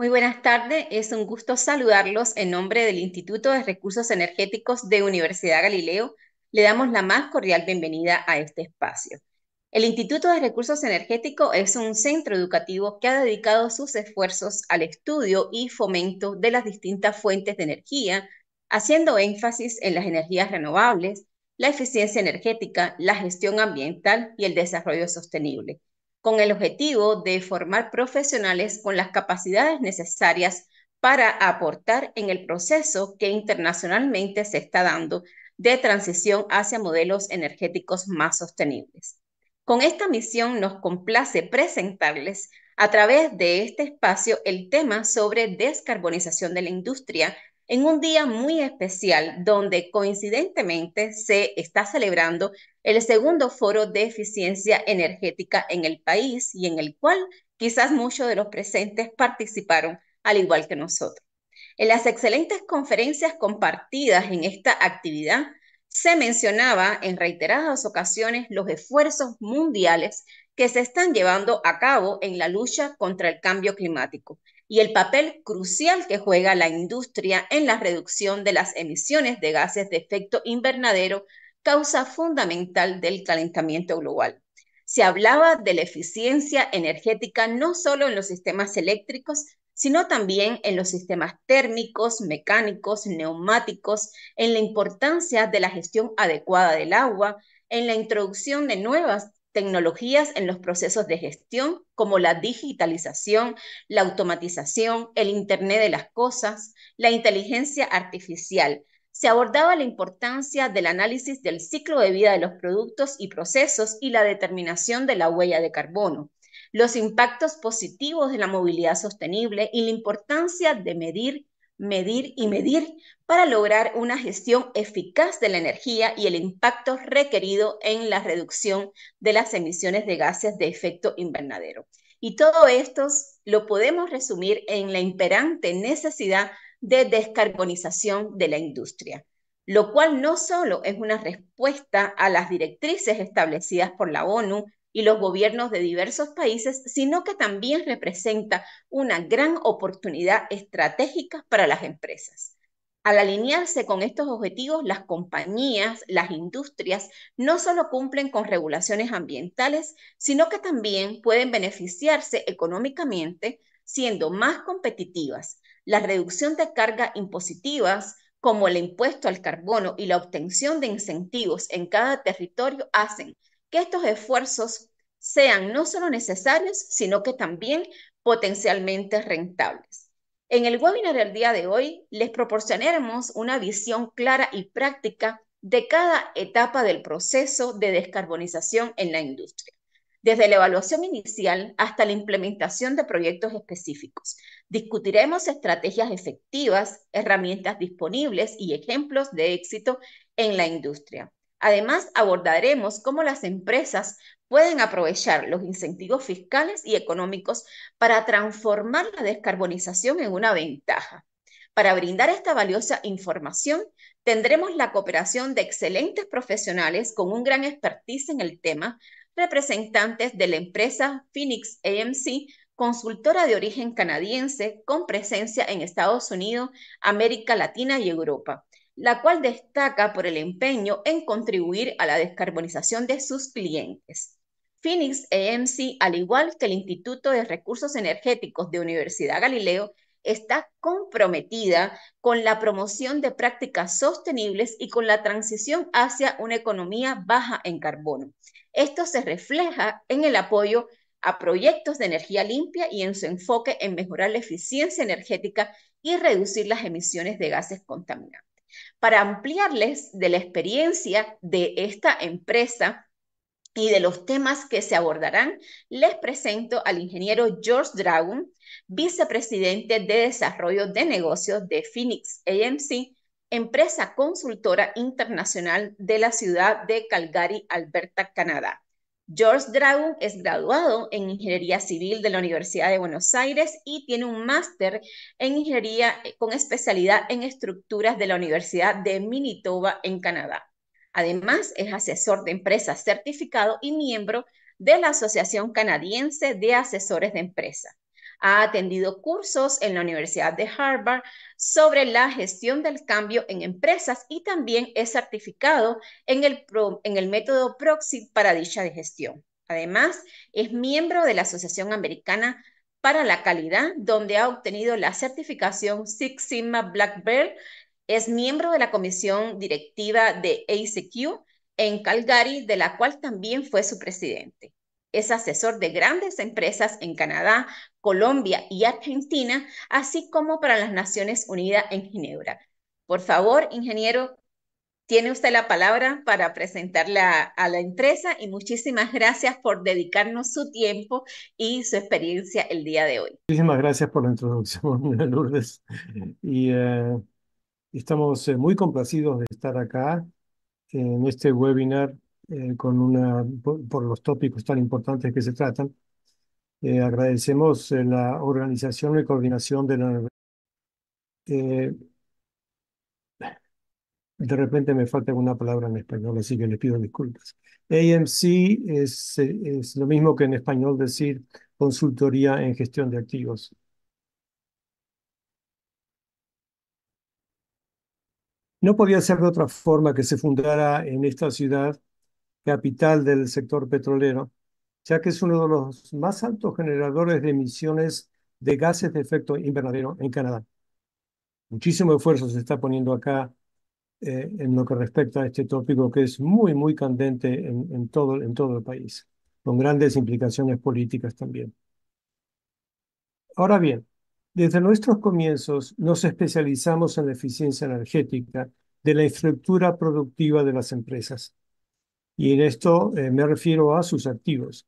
Muy buenas tardes, es un gusto saludarlos en nombre del Instituto de Recursos Energéticos de Universidad Galileo. Le damos la más cordial bienvenida a este espacio. El Instituto de Recursos Energéticos es un centro educativo que ha dedicado sus esfuerzos al estudio y fomento de las distintas fuentes de energía, haciendo énfasis en las energías renovables, la eficiencia energética, la gestión ambiental y el desarrollo sostenible, con el objetivo de formar profesionales con las capacidades necesarias para aportar en el proceso que internacionalmente se está dando de transición hacia modelos energéticos más sostenibles. Con esta misión nos complace presentarles a través de este espacio el tema sobre descarbonización de la industria en un día muy especial donde coincidentemente se está celebrando el segundo foro de eficiencia energética en el país y en el cual quizás muchos de los presentes participaron al igual que nosotros. En las excelentes conferencias compartidas en esta actividad, se mencionaba en reiteradas ocasiones los esfuerzos mundiales que se están llevando a cabo en la lucha contra el cambio climático y el papel crucial que juega la industria en la reducción de las emisiones de gases de efecto invernadero, causa fundamental del calentamiento global. Se hablaba de la eficiencia energética no solo en los sistemas eléctricos, sino también en los sistemas térmicos, mecánicos, neumáticos, en la importancia de la gestión adecuada del agua, en la introducción de nuevas tecnologías en los procesos de gestión, como la digitalización, la automatización, el Internet de las cosas, la inteligencia artificial. Se abordaba la importancia del análisis del ciclo de vida de los productos y procesos y la determinación de la huella de carbono, los impactos positivos de la movilidad sostenible y la importancia de medir, medir y medir para lograr una gestión eficaz de la energía y el impacto requerido en la reducción de las emisiones de gases de efecto invernadero. Y todo esto lo podemos resumir en la imperante necesidad de descarbonización de la industria, lo cual no solo es una respuesta a las directrices establecidas por la ONU y los gobiernos de diversos países, sino que también representa una gran oportunidad estratégica para las empresas. Al alinearse con estos objetivos, las compañías, las industrias, no solo cumplen con regulaciones ambientales, sino que también pueden beneficiarse económicamente siendo más competitivas. La reducción de cargas impositivas, como el impuesto al carbono y la obtención de incentivos en cada territorio, hacen que estos esfuerzos sean no solo necesarios, sino que también potencialmente rentables. En el webinar del día de hoy les proporcionaremos una visión clara y práctica de cada etapa del proceso de descarbonización en la industria, desde la evaluación inicial hasta la implementación de proyectos específicos. Discutiremos estrategias efectivas, herramientas disponibles y ejemplos de éxito en la industria. Además, abordaremos cómo las empresas pueden aprovechar los incentivos fiscales y económicos para transformar la descarbonización en una ventaja. Para brindar esta valiosa información, tendremos la cooperación de excelentes profesionales con un gran expertise en el tema, representantes de la empresa Phoenix AMC, consultora de origen canadiense con presencia en Estados Unidos, América Latina y Europa, la cual destaca por el empeño en contribuir a la descarbonización de sus clientes. Phoenix AMC, al igual que el Instituto de Recursos Energéticos de Universidad Galileo, está comprometida con la promoción de prácticas sostenibles y con la transición hacia una economía baja en carbono. Esto se refleja en el apoyo a proyectos de energía limpia y en su enfoque en mejorar la eficiencia energética y reducir las emisiones de gases contaminantes. Para ampliarles de la experiencia de esta empresa y de los temas que se abordarán, les presento al ingeniero George Dragon, vicepresidente de Desarrollo de Negocios de Phoenix AMC, empresa consultora internacional de la ciudad de Calgary, Alberta, Canadá. George Dragon es graduado en Ingeniería Civil de la Universidad de Buenos Aires y tiene un máster en Ingeniería con especialidad en estructuras de la Universidad de Manitoba en Canadá. Además, es asesor de empresas certificado y miembro de la Asociación Canadiense de Asesores de Empresas. Ha atendido cursos en la Universidad de Harvard sobre la gestión del cambio en empresas y también es certificado en el método Proxy para dicha gestión. Además, es miembro de la Asociación Americana para la Calidad, donde ha obtenido la certificación Six Sigma Black Belt. Es miembro de la comisión directiva de ACQ en Calgary, de la cual también fue su presidente. Es asesor de grandes empresas en Canadá, Colombia y Argentina, así como para las Naciones Unidas en Ginebra. Por favor, ingeniero, tiene usted la palabra para presentarla a la empresa y muchísimas gracias por dedicarnos su tiempo y su experiencia el día de hoy. Muchísimas gracias por la introducción, Lourdes. Y estamos muy complacidos de estar acá en este webinar por los tópicos tan importantes que se tratan. Agradecemos la organización y coordinación de la universidad. De repente me falta alguna palabra en español, así que les pido disculpas. AMC es lo mismo que en español decir consultoría en gestión de activos. No podía ser de otra forma que se fundara en esta ciudad, capital del sector petrolero, ya que es uno de los más altos generadores de emisiones de gases de efecto invernadero en Canadá. Muchísimo esfuerzo se está poniendo acá en lo que respecta a este tópico que es muy, muy candente en todo el país, con grandes implicaciones políticas también. Ahora bien, desde nuestros comienzos nos especializamos en la eficiencia energética de la infraestructura productiva de las empresas. Y en esto me refiero a sus activos.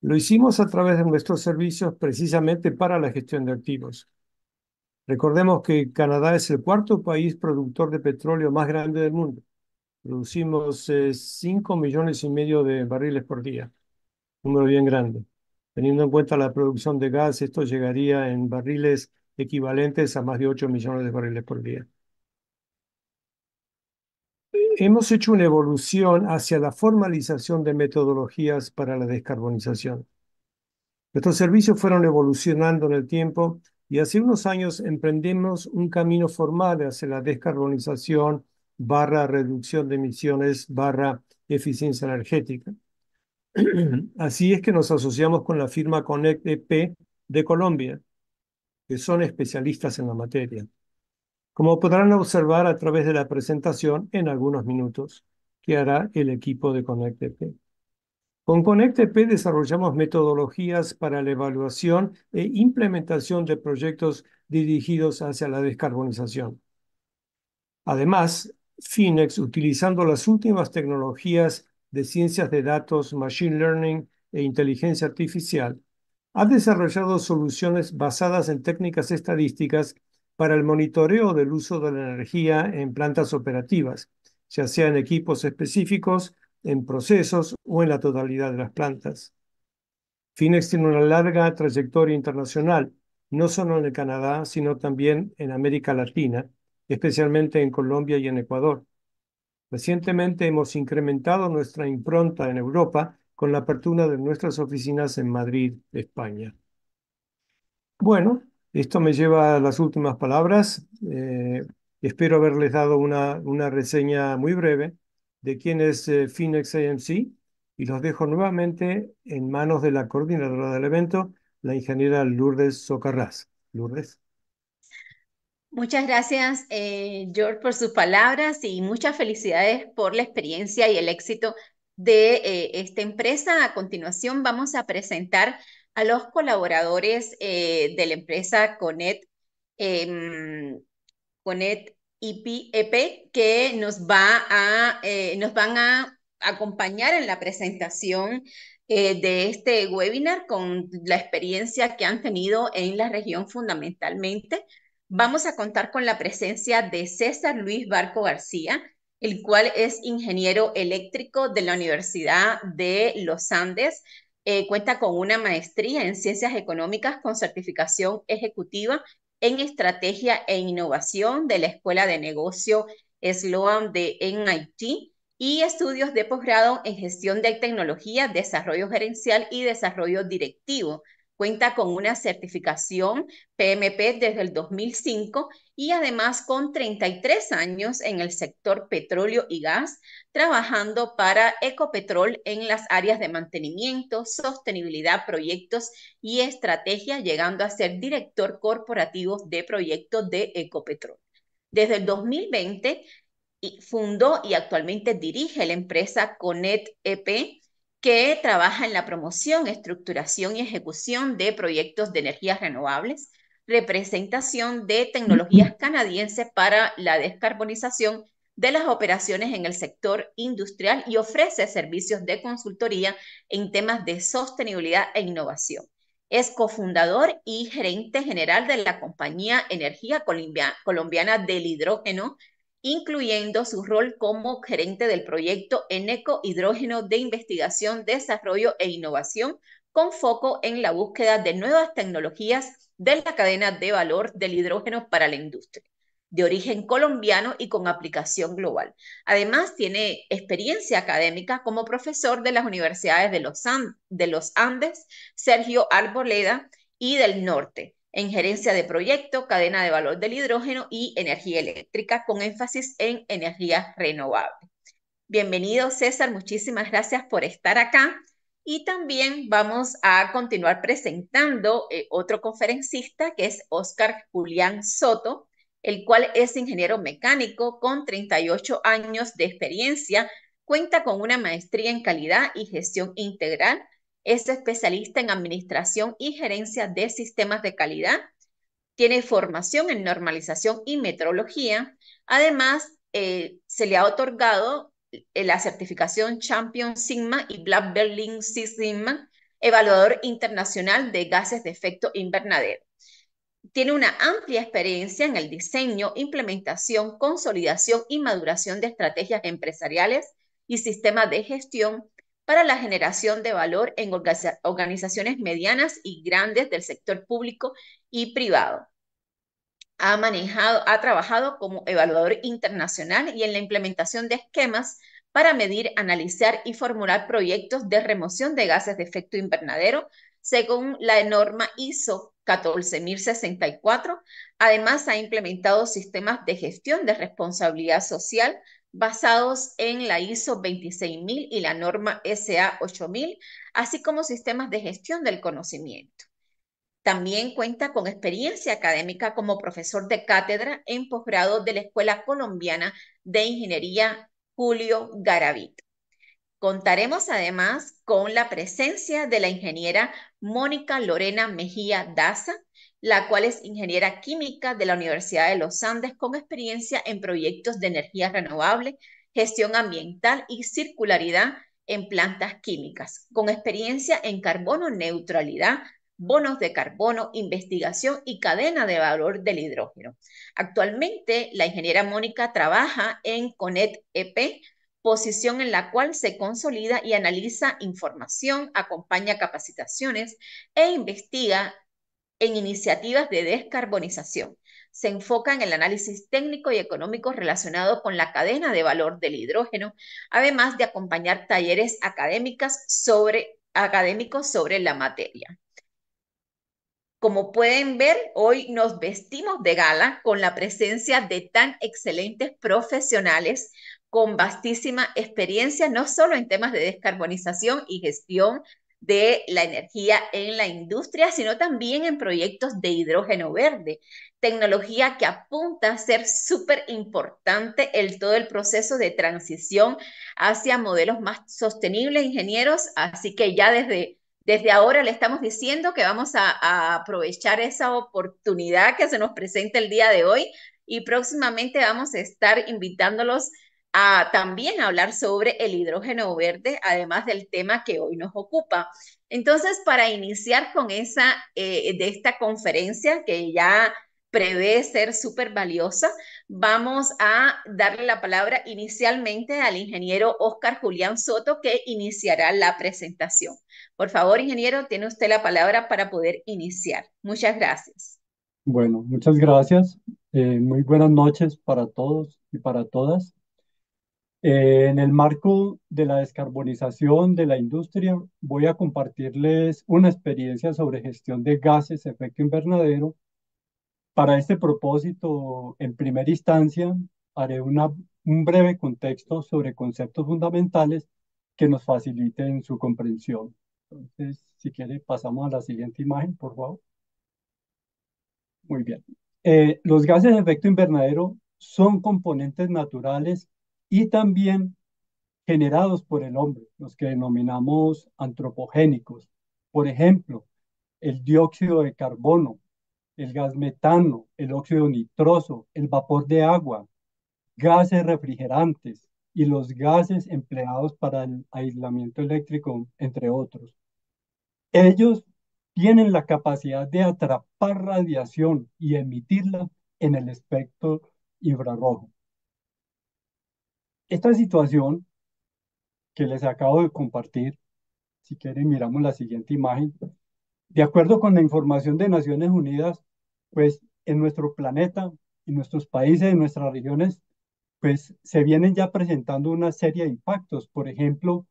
Lo hicimos a través de nuestros servicios precisamente para la gestión de activos. Recordemos que Canadá es el cuarto país productor de petróleo más grande del mundo. Producimos 5 millones y medio de barriles por día, número bien grande. Teniendo en cuenta la producción de gas, esto llegaría en barriles equivalentes a más de 8 millones de barriles por día. Hemos hecho una evolución hacia la formalización de metodologías para la descarbonización. Nuestros servicios fueron evolucionando en el tiempo y hace unos años emprendimos un camino formal hacia la descarbonización barra reducción de emisiones barra eficiencia energética. Así es que nos asociamos con la firma Connect EP de Colombia, que son especialistas en la materia, como podrán observar a través de la presentación en algunos minutos que hará el equipo de Connect EP. Con ConnectEP desarrollamos metodologías para la evaluación e implementación de proyectos dirigidos hacia la descarbonización. Además, Finex, utilizando las últimas tecnologías de ciencias de datos, machine learning e inteligencia artificial, ha desarrollado soluciones basadas en técnicas estadísticas para el monitoreo del uso de la energía en plantas operativas, ya sea en equipos específicos, en procesos o en la totalidad de las plantas. Finex tiene una larga trayectoria internacional, no solo en el Canadá, sino también en América Latina, especialmente en Colombia y en Ecuador. Recientemente hemos incrementado nuestra impronta en Europa con la apertura de nuestras oficinas en Madrid, España. Bueno, esto me lleva a las últimas palabras. Espero haberles dado una reseña muy breve de quién es Finex AMC y los dejo nuevamente en manos de la coordinadora del evento, la ingeniera Lourdes Socarrás. Lourdes. Muchas gracias, George, por sus palabras y muchas felicidades por la experiencia y el éxito de esta empresa. A continuación, vamos a presentar a los colaboradores de la empresa Conet EP, que nos van a acompañar en la presentación de este webinar con la experiencia que han tenido en la región fundamentalmente. Vamos a contar con la presencia de César Luis Barco García, el cual es ingeniero eléctrico de la Universidad de los Andes. Cuenta con una maestría en ciencias económicas con certificación ejecutiva en estrategia e innovación de la Escuela de Negocio Sloan de MIT y estudios de posgrado en gestión de tecnología, desarrollo gerencial y desarrollo directivo Cuenta con una certificación PMP desde el 2005 y además con 33 años en el sector petróleo y gas, trabajando para Ecopetrol en las áreas de mantenimiento, sostenibilidad, proyectos y estrategia, llegando a ser director corporativo de proyectos de Ecopetrol. Desde el 2020 fundó y actualmente dirige la empresa Conet EP, que trabaja en la promoción, estructuración y ejecución de proyectos de energías renovables, representación de tecnologías canadienses para la descarbonización de las operaciones en el sector industrial y ofrece servicios de consultoría en temas de sostenibilidad e innovación. Es cofundador y gerente general de la compañía Energía Colombiana del Hidrógeno, incluyendo su rol como gerente del proyecto Eneco Hidrógeno de Investigación, Desarrollo e Innovación, con foco en la búsqueda de nuevas tecnologías de la cadena de valor del hidrógeno para la industria, de origen colombiano y con aplicación global. Además, tiene experiencia académica como profesor de las universidades de los Andes, Sergio Arboleda, y del Norte, en gerencia de proyecto, cadena de valor del hidrógeno y energía eléctrica, con énfasis en energías renovables. Bienvenido, César, muchísimas gracias por estar acá. Y también vamos a continuar presentando otro conferencista que es Óscar Julián Soto, el cual es ingeniero mecánico con 38 años de experiencia, cuenta con una maestría en calidad y gestión integral, es especialista en administración y gerencia de sistemas de calidad, tiene formación en normalización y metrología. Además, se le ha otorgado la certificación Champion Sigma y Black Belt Lean Six Sigma, evaluador internacional de gases de efecto invernadero. Tiene una amplia experiencia en el diseño, implementación, consolidación y maduración de estrategias empresariales y sistemas de gestión para la generación de valor en organizaciones medianas y grandes del sector público y privado. Ha trabajado como evaluador internacional y en la implementación de esquemas para medir, analizar y formular proyectos de remoción de gases de efecto invernadero según la norma ISO 14064. Además, ha implementado sistemas de gestión de responsabilidad social basados en la ISO 26000 y la norma SA 8000, así como sistemas de gestión del conocimiento. También cuenta con experiencia académica como profesor de cátedra en posgrado de la Escuela Colombiana de Ingeniería Julio Garavito. Contaremos además con la presencia de la ingeniera Mónica Lorena Mejía Daza, la cual es ingeniera química de la Universidad de los Andes con experiencia en proyectos de energía renovable, gestión ambiental y circularidad en plantas químicas, con experiencia en carbono neutralidad, bonos de carbono, investigación y cadena de valor del hidrógeno. Actualmente, la ingeniera Mónica trabaja en CONET EP, posición en la cual se consolida y analiza información, acompaña capacitaciones e investiga en iniciativas de descarbonización. Se enfoca en el análisis técnico y económico relacionado con la cadena de valor del hidrógeno, además de acompañar talleres académicos sobre la materia. Como pueden ver, hoy nos vestimos de gala con la presencia de tan excelentes profesionales con vastísima experiencia, no solo en temas de descarbonización y gestión de la energía en la industria, sino también en proyectos de hidrógeno verde, tecnología que apunta a ser súper importante en todo el proceso de transición hacia modelos más sostenibles, ingenieros. Así que ya desde ahora le estamos diciendo que vamos a aprovechar esa oportunidad que se nos presenta el día de hoy y próximamente vamos a estar invitándolos a también hablar sobre el hidrógeno verde, además del tema que hoy nos ocupa. Entonces, para iniciar con de esta conferencia que ya prevé ser súper valiosa, vamos a darle la palabra inicialmente al ingeniero Óscar Julián Soto, que iniciará la presentación. Por favor, ingeniero, tiene usted la palabra para poder iniciar. Muchas gracias. Bueno, muchas gracias. Muy buenas noches para todos y para todas. En el marco de la descarbonización de la industria, voy a compartirles una experiencia sobre gestión de gases de efecto invernadero. Para este propósito, en primera instancia, haré un breve contexto sobre conceptos fundamentales que nos faciliten su comprensión. Entonces, si quiere, pasamos a la siguiente imagen, por favor. Muy bien. Los gases de efecto invernadero son componentes naturales y también generados por el hombre, los que denominamos antropogénicos. Por ejemplo, el dióxido de carbono, el gas metano, el óxido nitroso, el vapor de agua, gases refrigerantes y los gases empleados para el aislamiento eléctrico, entre otros. Ellos tienen la capacidad de atrapar radiación y emitirla en el espectro infrarrojo. Esta situación que les acabo de compartir, si quieren miramos la siguiente imagen, de acuerdo con la información de Naciones Unidas, pues en nuestro planeta, en nuestros países, en nuestras regiones, pues se vienen ya presentando una serie de impactos. Por ejemplo,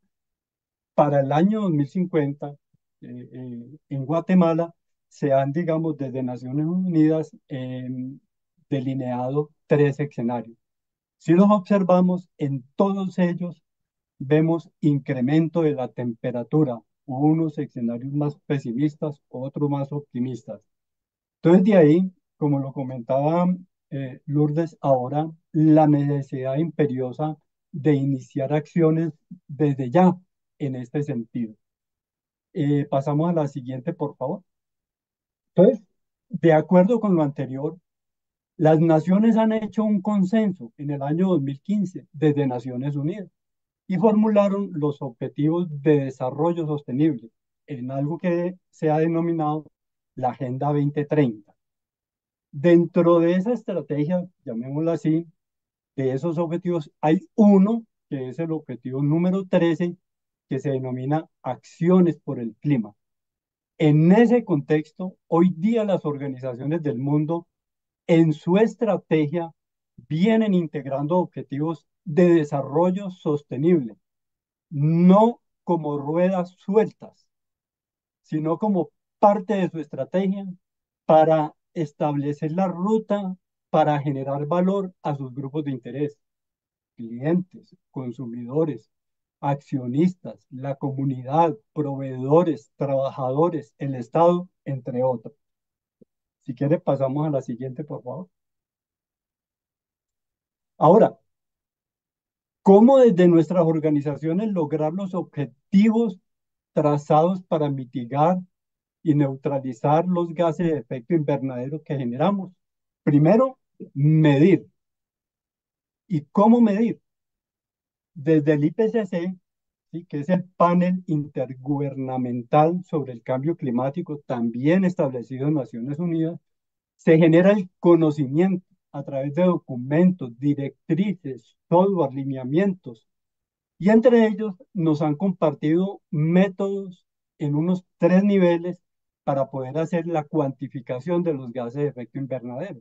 para el año 2050, en Guatemala, se han, digamos, desde Naciones Unidas delineado tres escenarios. Si los observamos, en todos ellos vemos incremento de la temperatura, unos escenarios más pesimistas, otros más optimistas. Entonces, de ahí, como lo comentaba Lourdes, ahora la necesidad imperiosa de iniciar acciones desde ya en este sentido. Pasamos a la siguiente, por favor. Entonces, de acuerdo con lo anterior, las naciones han hecho un consenso en el año 2015 desde Naciones Unidas y formularon los Objetivos de Desarrollo Sostenible en algo que se ha denominado la Agenda 2030. Dentro de esa estrategia, llamémosla así, de esos objetivos, hay uno que es el objetivo número 13, que se denomina Acciones por el Clima. En ese contexto, hoy día las organizaciones del mundo en su estrategia vienen integrando objetivos de desarrollo sostenible, no como ruedas sueltas, sino como parte de su estrategia para establecer la ruta para generar valor a sus grupos de interés, clientes, consumidores, accionistas, la comunidad, proveedores, trabajadores, el Estado, entre otros. Si quiere, pasamos a la siguiente, por favor. Ahora, ¿cómo desde nuestras organizaciones lograr los objetivos trazados para mitigar y neutralizar los gases de efecto invernadero que generamos? Primero, medir. ¿Y cómo medir? Desde el IPCC, ¿sí?, que es el panel intergubernamental sobre el cambio climático, también establecido en Naciones Unidas, se genera el conocimiento a través de documentos, directrices, software, lineamientos, y entre ellos nos han compartido métodos en unos tres niveles para poder hacer la cuantificación de los gases de efecto invernadero.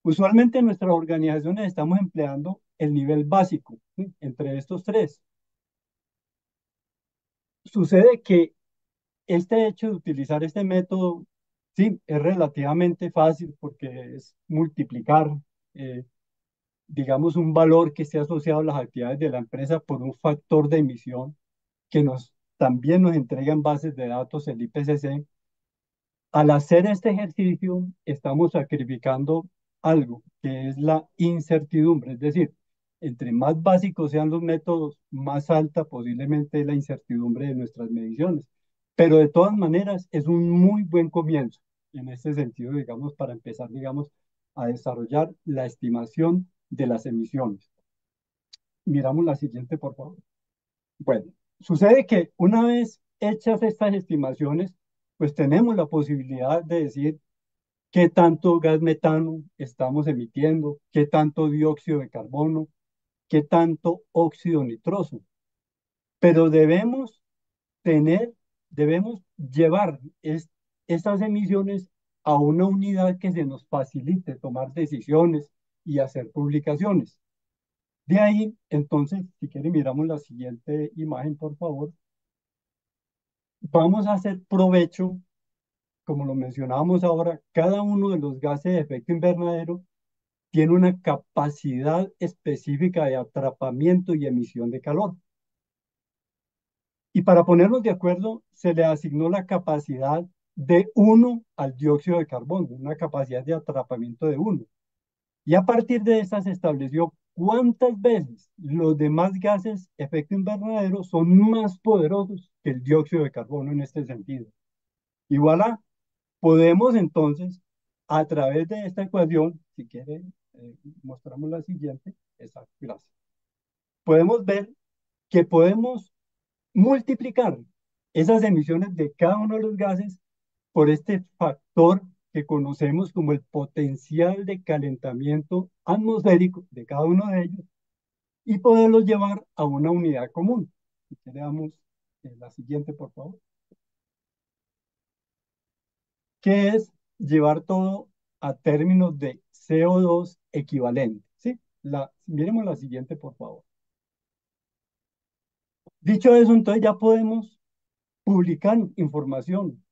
Usualmente en nuestras organizaciones estamos empleando el nivel básico, ¿sí?, entre estos tres. Sucede que este hecho de utilizar este método, sí, es relativamente fácil porque es multiplicar, eh, digamos, un valor que esté asociado a las actividades de la empresa por un factor de emisión que también nos entrega en bases de datos el IPCC. Al hacer este ejercicio, estamos sacrificando algo que es la incertidumbre, es decir, entre más básicos sean los métodos, más alta posiblemente es la incertidumbre de nuestras mediciones. Pero de todas maneras, es un muy buen comienzo en este sentido, digamos, para empezar, digamos, a desarrollar la estimación de las emisiones. Miramos la siguiente, por favor. Bueno, sucede que una vez hechas estas estimaciones, pues tenemos la posibilidad de decir qué tanto gas metano estamos emitiendo, qué tanto dióxido de carbono, qué tanto óxido nitroso. Pero tener, debemos llevar estas emisiones a una unidad que se nos facilite tomar decisiones y hacer publicaciones. De ahí, entonces, si quieren, miramos la siguiente imagen, por favor. Vamos a hacer provecho, como lo mencionábamos ahora, cada uno de los gases de efecto invernadero tiene una capacidad específica de atrapamiento y emisión de calor. Y para ponernos de acuerdo, se le asignó la capacidad de 1 al dióxido de carbono, una capacidad de atrapamiento de 1. Y a partir de esta se estableció cuántas veces los demás gases efecto invernadero son más poderosos que el dióxido de carbono en este sentido. Y voilà, podemos entonces, a través de esta ecuación, si quieren, mostramos la siguiente. Exacto, gracias. Podemos ver que podemos multiplicar esas emisiones de cada uno de los gases por este factor que conocemos como el potencial de calentamiento atmosférico de cada uno de ellos y poderlos llevar a una unidad común. Si queremos la siguiente, por favor, que es llevar todo a términos de CO2 equivalente. ¿Sí? Miremos la siguiente, por favor. Dicho eso, entonces ya podemos publicar información,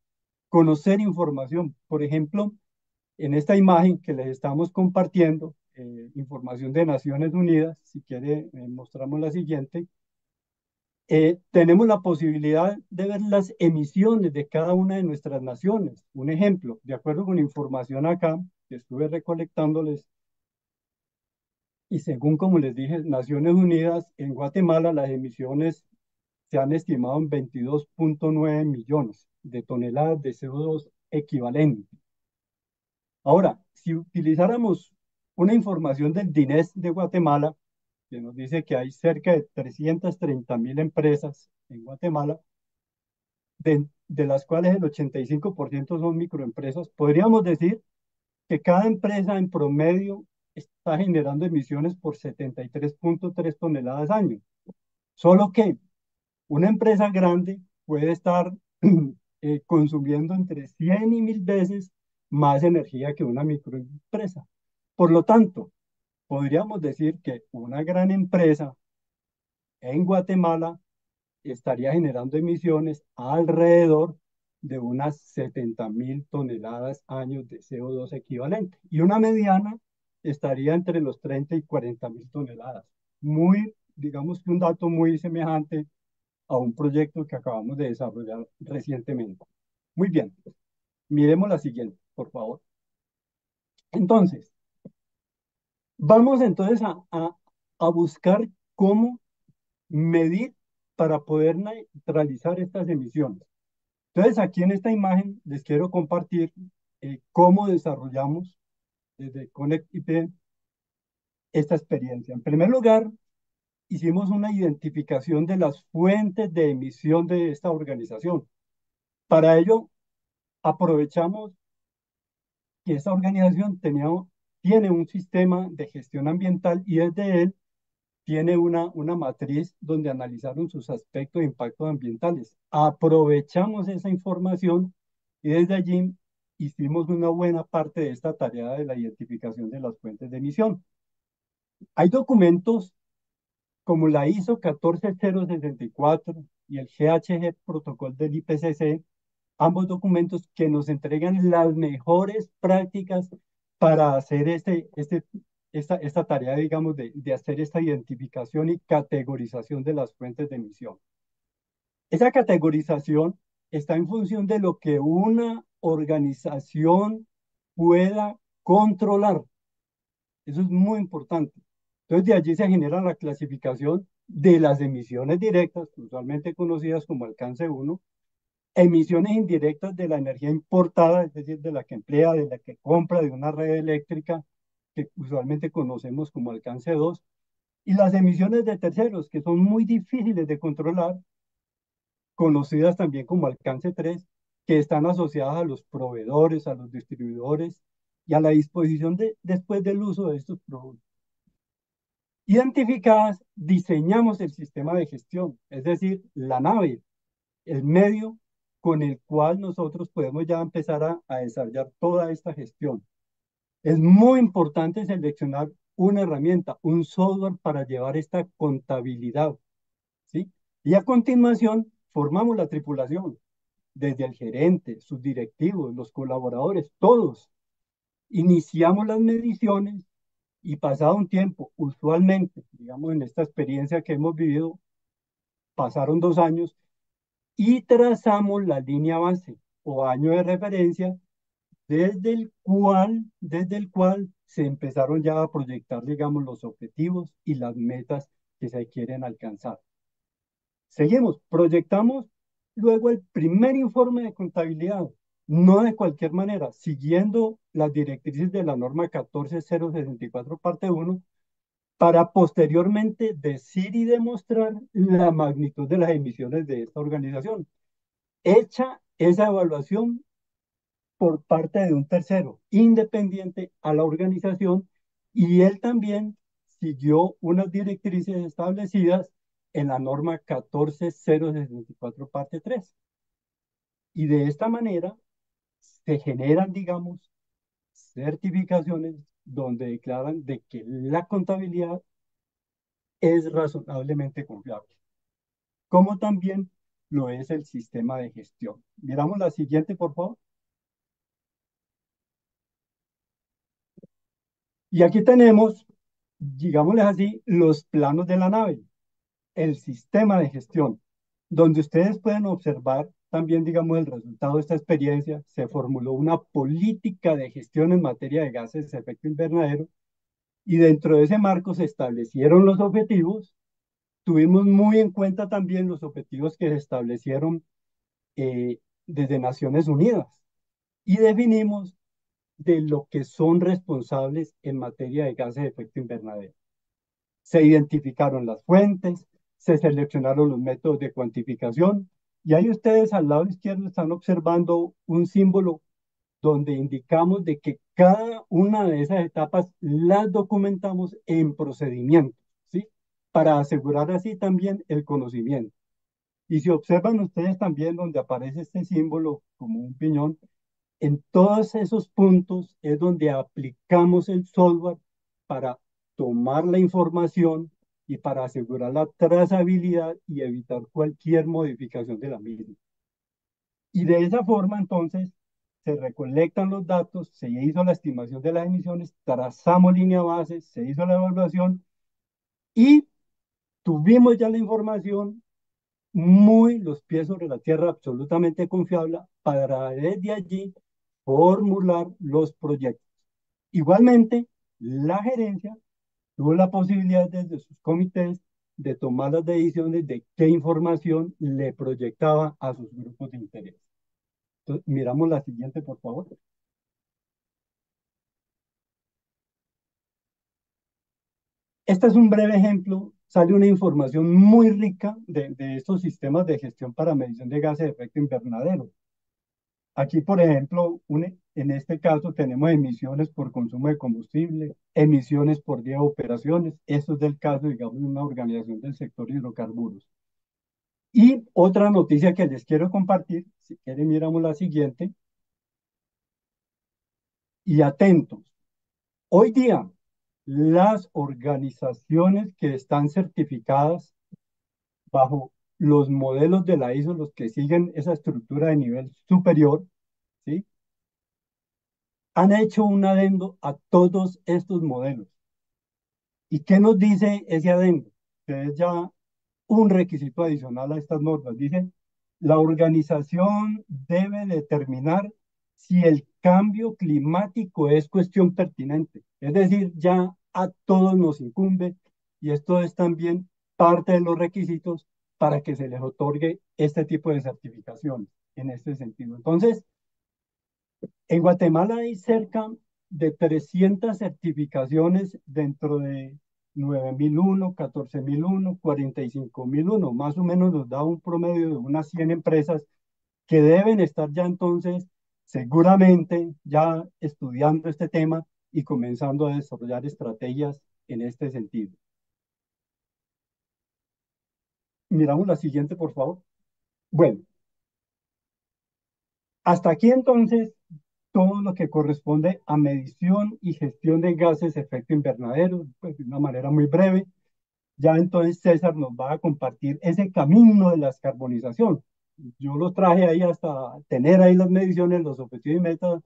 conocer información. Por ejemplo, en esta imagen que les estamos compartiendo, información de Naciones Unidas, si quiere, mostramos la siguiente, tenemos la posibilidad de ver las emisiones de cada una de nuestras naciones. Un ejemplo, de acuerdo con información acá, que estuve recolectándoles, y según como les dije, Naciones Unidas, en Guatemala las emisiones se han estimado en 22.9 millones de toneladas de CO2 equivalente. Ahora, si utilizáramos una información del DINES de Guatemala, que nos dice que hay cerca de 330.000 empresas en Guatemala, de las cuales el 85% son microempresas, podríamos decir que cada empresa en promedio está generando emisiones por 73.3 toneladas año. Solo que una empresa grande puede estar consumiendo entre 100 y 1000 veces más energía que una microempresa. Por lo tanto, podríamos decir que una gran empresa en Guatemala estaría generando emisiones alrededor de unas 70.000 toneladas años de CO2 equivalente. Y una mediana estaría entre los 30 y 40.000 toneladas. Muy, digamos que un dato muy semejante a un proyecto que acabamos de desarrollar recientemente. Muy bien, miremos la siguiente, por favor. Entonces, vamos entonces a buscar cómo medir para poder neutralizar estas emisiones. Entonces, aquí en esta imagen les quiero compartir cómo desarrollamos desde Connect IP esta experiencia. En primer lugar, hicimos una identificación de las fuentes de emisión de esta organización. Para ello, aprovechamos que esta organización tiene un sistema de gestión ambiental y desde él tiene una matriz donde analizaron sus aspectos de impactos ambientales. Aprovechamos esa información y desde allí hicimos una buena parte de esta tarea de la identificación de las fuentes de emisión. Hay documentos como la ISO 14064 y el GHG protocolo del IPCC, ambos documentos que nos entregan las mejores prácticas para hacer esta tarea, digamos, de hacer esta identificación y categorización de las fuentes de emisión. Esa categorización está en función de lo que una organización pueda controlar. Eso es muy importante. Entonces, de allí se genera la clasificación de las emisiones directas, usualmente conocidas como alcance 1, emisiones indirectas de la energía importada, es decir, de la que emplea, de la que compra de una red eléctrica, que usualmente conocemos como alcance 2, y las emisiones de terceros, que son muy difíciles de controlar, conocidas también como alcance 3, que están asociadas a los proveedores, a los distribuidores y a la disposición después del uso de estos productos. Identificadas, diseñamos el sistema de gestión, es decir, la nave, el medio con el cual nosotros podemos ya empezar a desarrollar toda esta gestión. Es muy importante seleccionar una herramienta, un software para llevar esta contabilidad, ¿sí? Y a continuación formamos la tripulación, desde el gerente, sus directivos, los colaboradores, todos. Iniciamos las mediciones y pasado un tiempo, usualmente, digamos en esta experiencia que hemos vivido, pasaron 2 años y trazamos la línea base o año de referencia desde el cual se empezaron ya a proyectar, digamos, los objetivos y las metas que se quieren alcanzar. Seguimos, proyectamos luego el primer informe de contabilidad, no de cualquier manera, siguiendo las directrices de la norma 14064, parte 1, para posteriormente decir y demostrar la magnitud de las emisiones de esta organización. Hecha esa evaluación por parte de un tercero, independiente a la organización, y él también siguió unas directrices establecidas en la norma 14064, parte 3. Y de esta manera se generan, digamos, certificaciones donde declaran de que la contabilidad es razonablemente confiable, como también lo es el sistema de gestión. Miramos la siguiente, por favor. Y aquí tenemos, digámosles así, los planos de la nave, el sistema de gestión, donde ustedes pueden observar también, digamos, el resultado de esta experiencia. Se formuló una política de gestión en materia de gases de efecto invernadero y dentro de ese marco se establecieron los objetivos. Tuvimos muy en cuenta también los objetivos que se establecieron desde Naciones Unidas y definimos de lo que son responsables en materia de gases de efecto invernadero. Se identificaron las fuentes, se seleccionaron los métodos de cuantificación y ahí ustedes al lado izquierdo están observando un símbolo donde indicamos de que cada una de esas etapas las documentamos en procedimientos, ¿sí? Para asegurar así también el conocimiento. Y si observan ustedes también donde aparece este símbolo como un piñón, en todos esos puntos es donde aplicamos el software para tomar la información y para asegurar la trazabilidad y evitar cualquier modificación de la misma. Y de esa forma, entonces, se recolectan los datos, se hizo la estimación de las emisiones, trazamos línea base, se hizo la evaluación y tuvimos ya la información muy los pies sobre la tierra, absolutamente confiable, para desde allí formular los proyectos. Igualmente, la gerencia tuvo la posibilidad desde sus comités de tomar las decisiones de qué información le proyectaba a sus grupos de interés. Entonces, miramos la siguiente, por favor. Este es un breve ejemplo. Sale una información muy rica de estos sistemas de gestión para medición de gases de efecto invernadero. Aquí, por ejemplo, en este caso tenemos emisiones por consumo de combustible, emisiones por día de operaciones. Esto es del caso, digamos, de una organización del sector hidrocarburos. Y otra noticia que les quiero compartir, si quieren miramos la siguiente, y atentos. Hoy día, las organizaciones que están certificadas bajo los modelos de la ISO, los que siguen esa estructura de nivel superior, ¿sí? Han hecho un adendo a todos estos modelos. ¿Y qué nos dice ese adendo? Que es ya un requisito adicional a estas normas. Dice, la organización debe determinar si el cambio climático es cuestión pertinente. Es decir, ya a todos nos incumbe y esto es también parte de los requisitos para que se les otorgue este tipo de certificación en este sentido. Entonces, en Guatemala hay cerca de 300 certificaciones dentro de 9001, 14001, 45001. Más o menos nos da un promedio de unas 100 empresas que deben estar ya entonces seguramente ya estudiando este tema y comenzando a desarrollar estrategias en este sentido. Miramos la siguiente, por favor. Bueno, hasta aquí entonces todo lo que corresponde a medición y gestión de gases de efecto invernadero, pues de una manera muy breve. Ya entonces César nos va a compartir ese camino de la descarbonización. Yo lo traje ahí hasta tener ahí las mediciones, los objetivos y metas,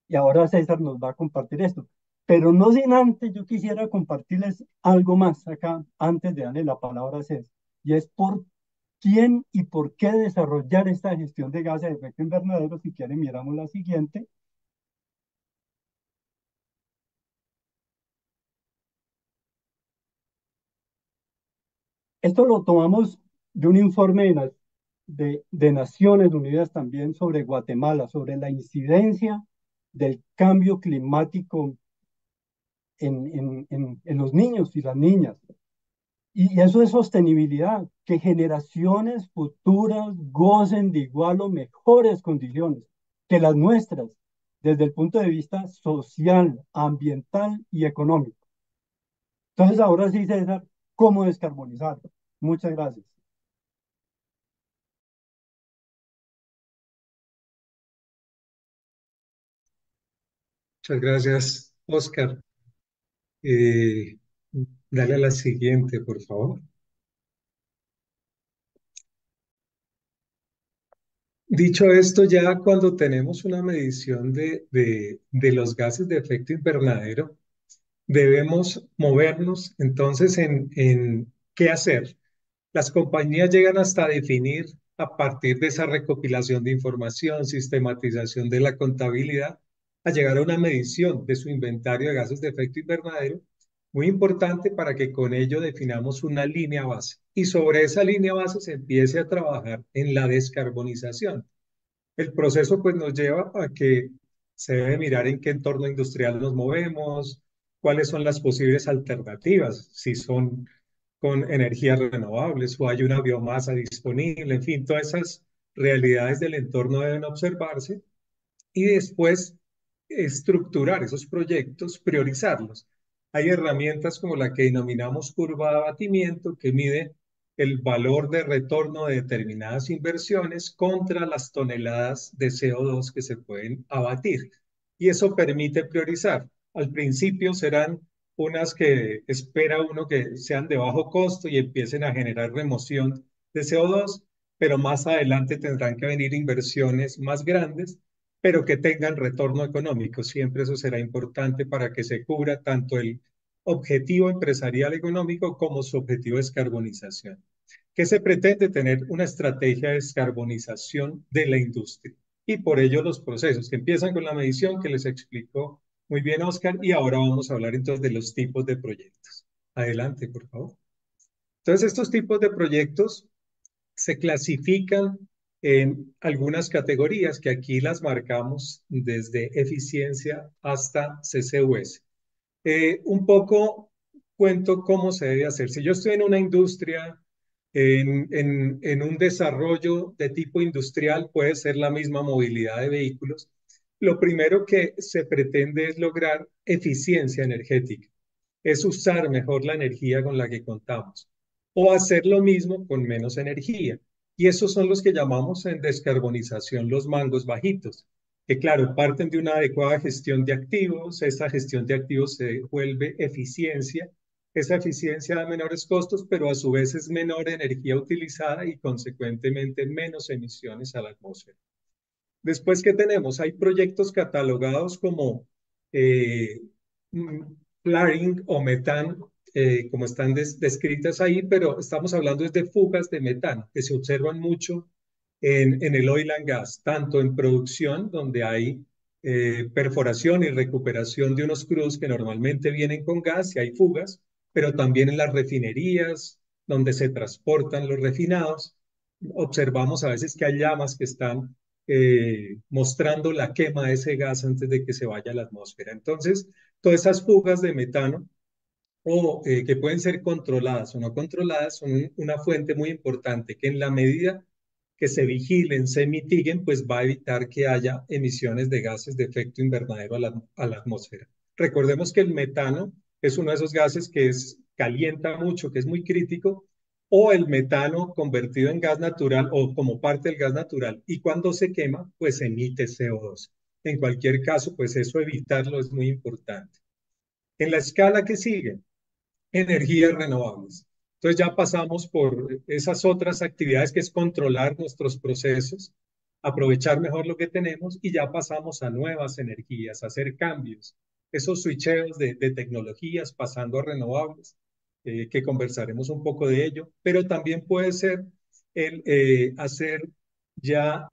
y ahora César nos va a compartir esto. Pero no sin antes, yo quisiera compartirles algo más acá, antes de darle la palabra a César, y es por quién y por qué desarrollar esta gestión de gases de efecto invernadero. Si quieren, miramos la siguiente. Esto lo tomamos de un informe de Naciones Unidas también sobre Guatemala, sobre la incidencia del cambio climático en los niños y las niñas. Y eso es sostenibilidad, que generaciones futuras gocen de igual o mejores condiciones que las nuestras, desde el punto de vista social, ambiental y económico. Entonces, ahora sí, César, ¿cómo descarbonizar? Muchas gracias. Muchas gracias, Oscar. Eh, Dale a la siguiente, por favor. Dicho esto, ya cuando tenemos una medición de los gases de efecto invernadero, debemos movernos entonces en qué hacer. Las compañías llegan hasta definir, a partir de esa recopilación de información, sistematización de la contabilidad, a llegar a una medición de su inventario de gases de efecto invernadero, muy importante para que con ello definamos una línea base. Y sobre esa línea base se empiece a trabajar en la descarbonización. El proceso pues nos lleva a que se debe mirar en qué entorno industrial nos movemos, cuáles son las posibles alternativas, si son con energías renovables o hay una biomasa disponible, en fin, todas esas realidades del entorno deben observarse y después estructurar esos proyectos, priorizarlos. Hay herramientas como la que denominamos curva de abatimiento, que mide el valor de retorno de determinadas inversiones contra las toneladas de CO2 que se pueden abatir. Y eso permite priorizar. Al principio serán unas que espera uno que sean de bajo costo y empiecen a generar remoción de CO2, pero más adelante tendrán que venir inversiones más grandes pero que tengan retorno económico. Siempre eso será importante para que se cubra tanto el objetivo empresarial económico como su objetivo de descarbonización. ¿Qué se pretende? Tener una estrategia de descarbonización de la industria. Y por ello los procesos que empiezan con la medición que les explicó muy bien Oscar y ahora vamos a hablar entonces de los tipos de proyectos. Adelante, por favor. Entonces, estos tipos de proyectos se clasifican en algunas categorías que aquí las marcamos desde eficiencia hasta CCUS. Un poco cuento cómo se debe hacer. Si yo estoy en una industria, en un desarrollo de tipo industrial, puede ser la misma movilidad de vehículos. Lo primero que se pretende es lograr eficiencia energética, es usar mejor la energía con la que contamos o hacer lo mismo con menos energía. Y esos son los que llamamos en descarbonización los mangos bajitos, que claro, parten de una adecuada gestión de activos, esa gestión de activos se vuelve eficiencia, esa eficiencia da menores costos, pero a su vez es menor energía utilizada y consecuentemente menos emisiones a la atmósfera. Después, ¿qué tenemos? Hay proyectos catalogados como eh, flaring o metano, como están descritas ahí, pero estamos hablando de fugas de metano que se observan mucho en el oil and gas, tanto en producción, donde hay perforación y recuperación de unos crudos que normalmente vienen con gas y hay fugas, pero también en las refinerías, donde se transportan los refinados. Observamos a veces que hay llamas que están mostrando la quema de ese gas antes de que se vaya a la atmósfera. Entonces, todas esas fugas de metano o que pueden ser controladas o no controladas son una fuente muy importante que en la medida que se vigilen, se mitiguen, pues va a evitar que haya emisiones de gases de efecto invernadero a la atmósfera. Recordemos que el metano es uno de esos gases que calienta mucho, que es muy crítico, o el metano convertido en gas natural o como parte del gas natural. Y cuando se quema, pues emite CO2. en cualquier caso, pues eso evitarlo es muy importante. En la escala que sigue, energías renovables. Entonces ya pasamos por esas otras actividades que es controlar nuestros procesos, aprovechar mejor lo que tenemos y ya pasamos a nuevas energías, a hacer cambios. Esos switcheos de tecnologías pasando a renovables, que conversaremos un poco de ello, pero también puede ser el hacer ya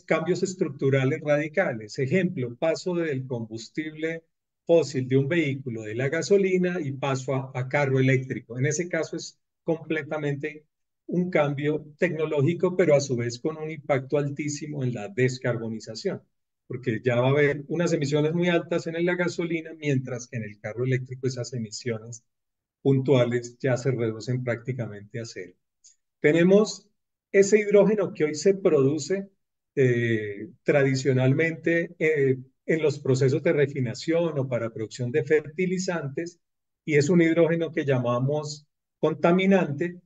cambios estructurales radicales. Ejemplo, paso del combustible fósil de un vehículo, de la gasolina, y paso a carro eléctrico. En ese caso es completamente un cambio tecnológico, pero a su vez con un impacto altísimo en la descarbonización, porque ya va a haber unas emisiones muy altas en la gasolina, mientras que en el carro eléctrico esas emisiones puntuales ya se reducen prácticamente a cero. Tenemos ese hidrógeno que hoy se produce tradicionalmente en los procesos de refinación o para producción de fertilizantes, y es un hidrógeno que llamamos contaminante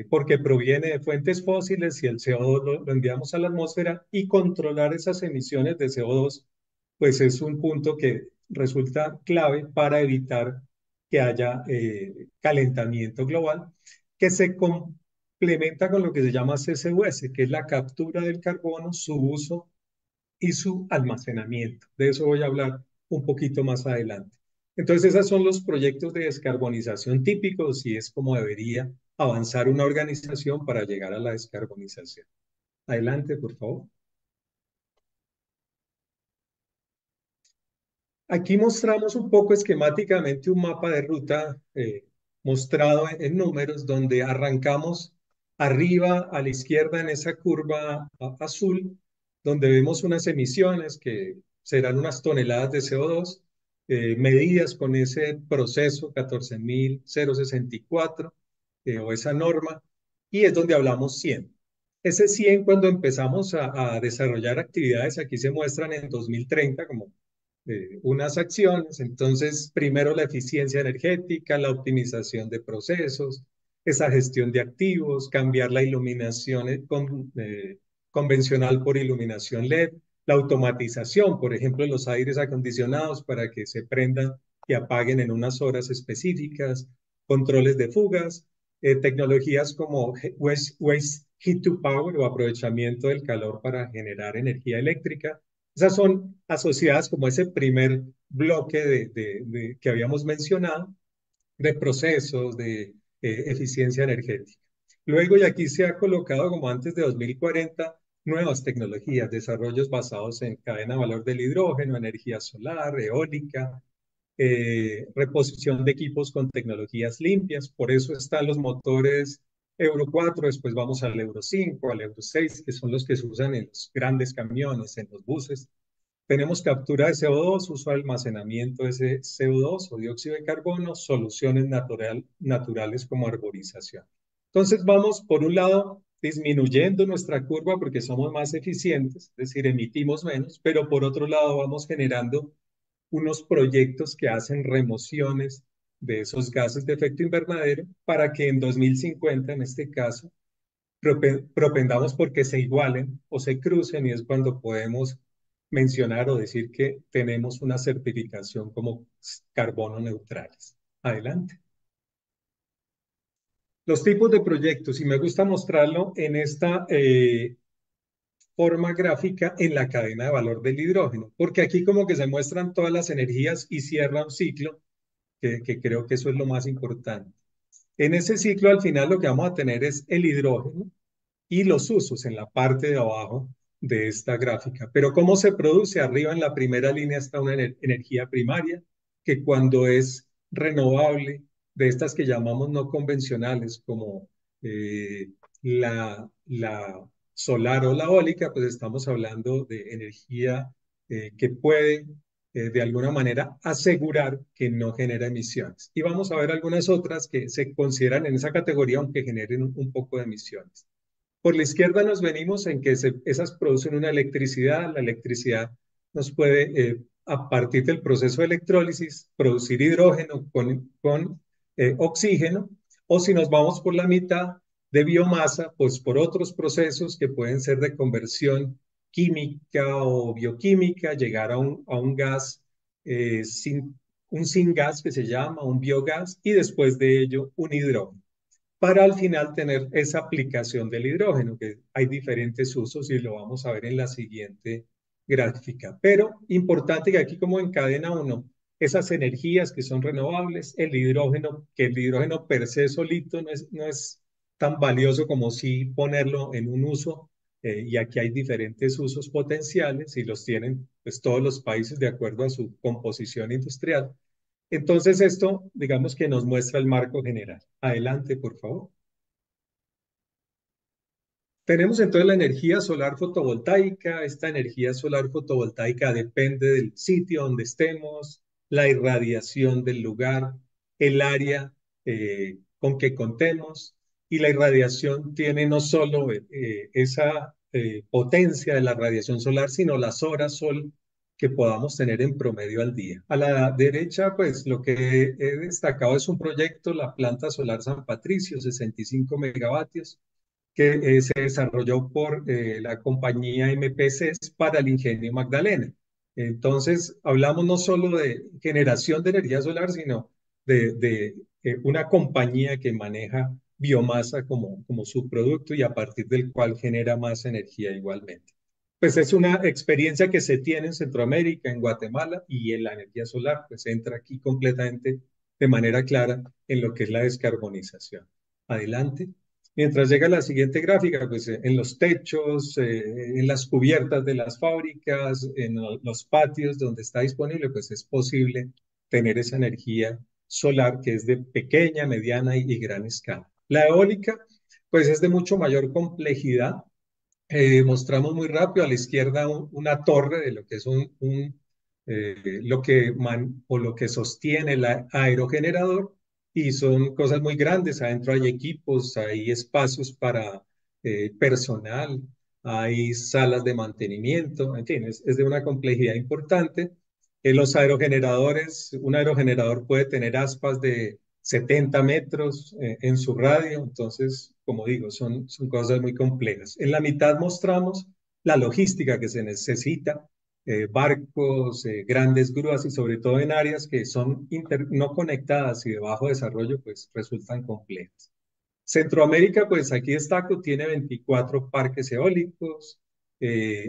porque proviene de fuentes fósiles y el CO2 lo enviamos a la atmósfera, y controlar esas emisiones de CO2 pues es un punto que resulta clave para evitar que haya calentamiento global, que se complementa con lo que se llama CCUS, que es la captura del carbono, su uso y su almacenamiento. De eso voy a hablar un poquito más adelante. Entonces, esos son los proyectos de descarbonización típicos y es como debería avanzar una organización para llegar a la descarbonización. Adelante, por favor. Aquí mostramos un poco esquemáticamente un mapa de ruta mostrado en números, donde arrancamos arriba a la izquierda en esa curva azul, donde vemos unas emisiones que serán unas toneladas de CO2 medidas con ese proceso 14.064 o esa norma, y es donde hablamos 100. Ese 100, cuando empezamos a desarrollar actividades, aquí se muestran en 2030 como unas acciones. Entonces, primero la eficiencia energética, la optimización de procesos, esa gestión de activos, cambiar la iluminación convencional por iluminación LED, la automatización, por ejemplo, los aires acondicionados para que se prendan y apaguen en unas horas específicas, controles de fugas, tecnologías como waste heat to power o aprovechamiento del calor para generar energía eléctrica. Esas son asociadas como ese primer bloque que habíamos mencionado, de procesos, de eficiencia energética. Luego, y aquí se ha colocado como antes de 2040, nuevas tecnologías, desarrollos basados en cadena de valor del hidrógeno, energía solar, eólica, reposición de equipos con tecnologías limpias. Por eso están los motores Euro 4, después vamos al Euro 5, al Euro 6, que son los que se usan en los grandes camiones, en los buses. Tenemos captura de CO2, uso de almacenamiento de ese CO2 o dióxido de carbono, soluciones naturales como arborización. Entonces vamos, por un lado, disminuyendo nuestra curva porque somos más eficientes, es decir, emitimos menos, pero por otro lado vamos generando unos proyectos que hacen remociones de esos gases de efecto invernadero para que en 2050, en este caso, propendamos porque se igualen o se crucen, y es cuando podemos mencionar o decir que tenemos una certificación como carbono neutrales. Adelante. Los tipos de proyectos, y me gusta mostrarlo en esta forma gráfica en la cadena de valor del hidrógeno, porque aquí como que se muestran todas las energías y cierra un ciclo, que creo que eso es lo más importante. En ese ciclo, al final, lo que vamos a tener es el hidrógeno y los usos en la parte de abajo de esta gráfica. Pero ¿cómo se produce? Arriba en la primera línea está una energía primaria, que cuando es renovable, de estas que llamamos no convencionales, como la solar o la eólica, pues estamos hablando de energía que puede de alguna manera asegurar que no genera emisiones. Y vamos a ver algunas otras que se consideran en esa categoría, aunque generen un poco de emisiones. Por la izquierda nos venimos en que esas producen una electricidad. La electricidad nos puede, a partir del proceso de electrólisis, producir hidrógeno con oxígeno, o si nos vamos por la mitad de biomasa, pues por otros procesos que pueden ser de conversión química o bioquímica, llegar a un gas, un syngas que se llama, un biogás, y después de ello un hidrógeno para al final tener esa aplicación del hidrógeno, que hay diferentes usos y lo vamos a ver en la siguiente gráfica. Pero importante que aquí como encadena uno esas energías que son renovables, el hidrógeno, que el hidrógeno per se solito no es tan valioso como si ponerlo en un uso, y aquí hay diferentes usos potenciales y los tienen pues todos los países de acuerdo a su composición industrial. Entonces esto, digamos que nos muestra el marco general. Adelante, por favor. Tenemos entonces la energía solar fotovoltaica. Esta energía solar fotovoltaica depende del sitio donde estemos, la irradiación del lugar, el área con que contemos. Y la irradiación tiene no solo esa potencia de la radiación solar, sino las horas sol que podamos tener en promedio al día. A la derecha, pues lo que he destacado es un proyecto, la planta solar San Patricio, 65 megavatios que se desarrolló por la compañía MPC para el Ingenio Magdalena. Entonces, hablamos no solo de generación de energía solar, sino de una compañía que maneja biomasa como su producto y a partir del cual genera más energía igualmente. Pues es una experiencia que se tiene en Centroamérica, en Guatemala, y en la energía solar, pues entra aquí completamente de manera clara en lo que es la descarbonización. Adelante. Mientras llega la siguiente gráfica, pues en los techos, en las cubiertas de las fábricas, en los patios donde está disponible, pues es posible tener esa energía solar que es de pequeña, mediana y gran escala. La eólica, pues es de mucho mayor complejidad. Mostramos muy rápido a la izquierda una torre de lo que es lo que o lo que sostiene el aerogenerador y son cosas muy grandes. Adentro hay equipos, hay espacios para personal, hay salas de mantenimiento, en fin, es de una complejidad importante. Los aerogeneradores, un aerogenerador puede tener aspas de 70 metros en su radio, entonces, como digo, son cosas muy complejas. En la mitad mostramos la logística que se necesita, barcos, grandes grúas y sobre todo en áreas que son no conectadas y de bajo desarrollo, pues resultan complejas. Centroamérica, pues aquí destaco, tiene 24 parques eólicos.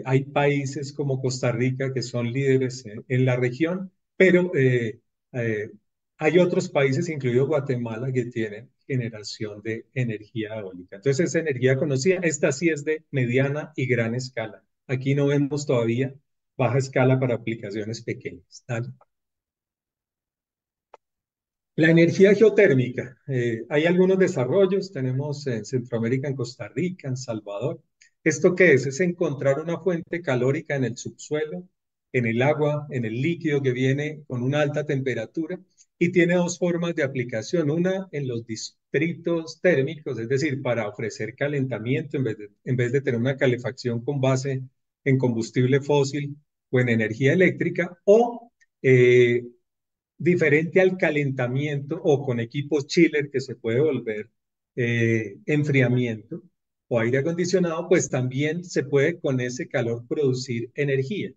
Hay países como Costa Rica que son líderes en la región, pero eh, hay otros países, incluido Guatemala, que tienen generación de energía eólica. Entonces, esa energía conocida, esta sí es de mediana y gran escala. Aquí no vemos todavía baja escala para aplicaciones pequeñas. ¿Vale? La energía geotérmica. Hay algunos desarrollos, tenemos en Centroamérica, en Costa Rica, en Salvador. ¿Esto qué es? Es encontrar una fuente calórica en el subsuelo, en el agua, en el líquido que viene con una alta temperatura y tiene dos formas de aplicación. Una en los distritos térmicos, es decir, para ofrecer calentamiento en vez de tener una calefacción con base en combustible fósil o en energía eléctrica, o diferente al calentamiento o con equipos chiller que se puede volver enfriamiento o aire acondicionado, pues también se puede con ese calor producir energía,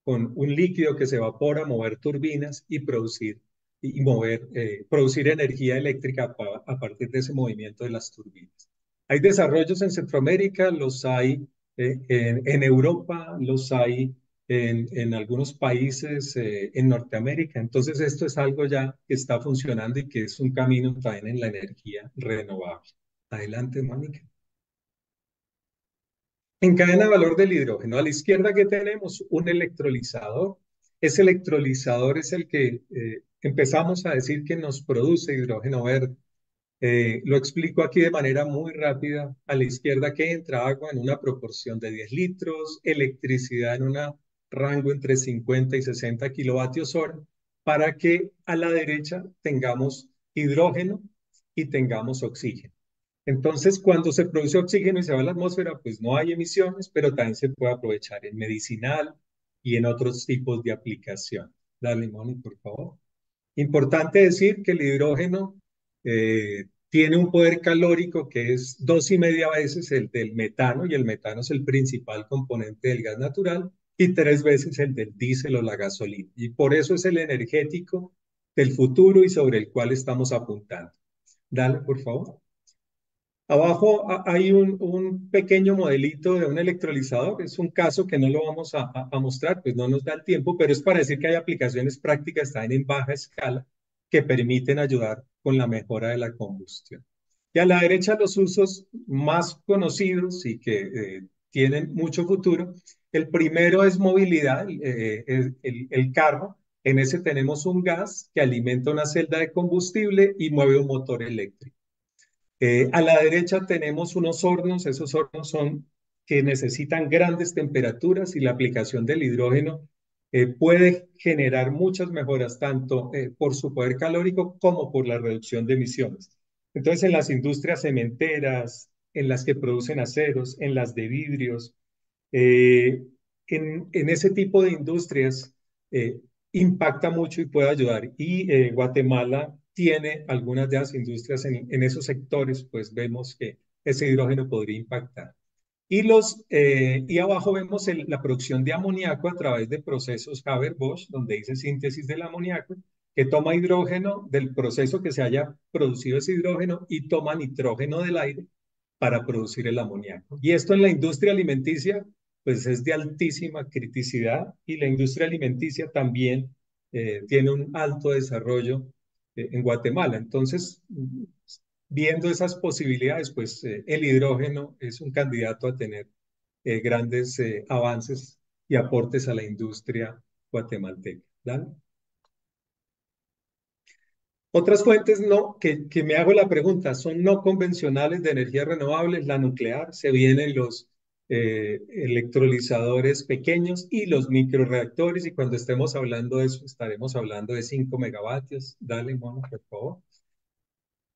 con un líquido que se evapora, mover turbinas y producir energía eléctrica a partir de ese movimiento de las turbinas. Hay desarrollos en Centroamérica, los hay en Europa, los hay en algunos países en Norteamérica. Entonces esto es algo ya que está funcionando y que es un camino también en la energía renovable. Adelante, Mónica. En cadena de valor del hidrógeno, a la izquierda que tenemos un electrolizador. Ese electrolizador es el que empezamos a decir que nos produce hidrógeno verde. Lo explico aquí de manera muy rápida. A la izquierda que entra agua en una proporción de 10 litros, electricidad en un rango entre 50 y 60 kilovatios hora, para que a la derecha tengamos hidrógeno y tengamos oxígeno. Entonces, cuando se produce oxígeno y se va a la atmósfera, pues no hay emisiones, pero también se puede aprovechar en medicinal y en otros tipos de aplicación. Dale, Moni, por favor. Importante decir que el hidrógeno tiene un poder calórico que es 2,5 veces el del metano, y el metano es el principal componente del gas natural, y 3 veces el del diésel o la gasolina. Y por eso es el energético del futuro y sobre el cual estamos apuntando. Dale, por favor. Abajo hay un pequeño modelito de un electrolizador. Es un caso que no lo vamos a mostrar, pues no nos da el tiempo, pero es para decir que hay aplicaciones prácticas también en baja escala que permiten ayudar con la mejora de la combustión. Y a la derecha los usos más conocidos y que tienen mucho futuro. El primero es movilidad, el carro. En ese tenemos un gas que alimenta una celda de combustible y mueve un motor eléctrico. A la derecha tenemos unos hornos. Esos hornos son que necesitan grandes temperaturas, y la aplicación del hidrógeno puede generar muchas mejoras, tanto por su poder calórico como por la reducción de emisiones. Entonces, en las industrias cementeras, en las que producen aceros, en las de vidrios, eh, en ese tipo de industrias impacta mucho y puede ayudar. Y Guatemala tiene algunas de las industrias en esos sectores, pues vemos que ese hidrógeno podría impactar. Y abajo vemos la producción de amoníaco a través de procesos Haber-Bosch, donde dice síntesis del amoníaco, que toma hidrógeno del proceso que se haya producido ese hidrógeno y toma nitrógeno del aire para producir el amoníaco. Y esto en la industria alimenticia, pues es de altísima criticidad, y la industria alimenticia también tiene un alto desarrollo en Guatemala. Entonces, viendo esas posibilidades, pues el hidrógeno es un candidato a tener grandes avances y aportes a la industria guatemalteca. ¿Dale? Otras fuentes no, que me hago la pregunta, son no convencionales de energía renovable, la nuclear. Se vienen los electrolizadores pequeños y los microreactores, y cuando estemos hablando de eso, estaremos hablando de 5 megavatios. Dale, Mona, por favor.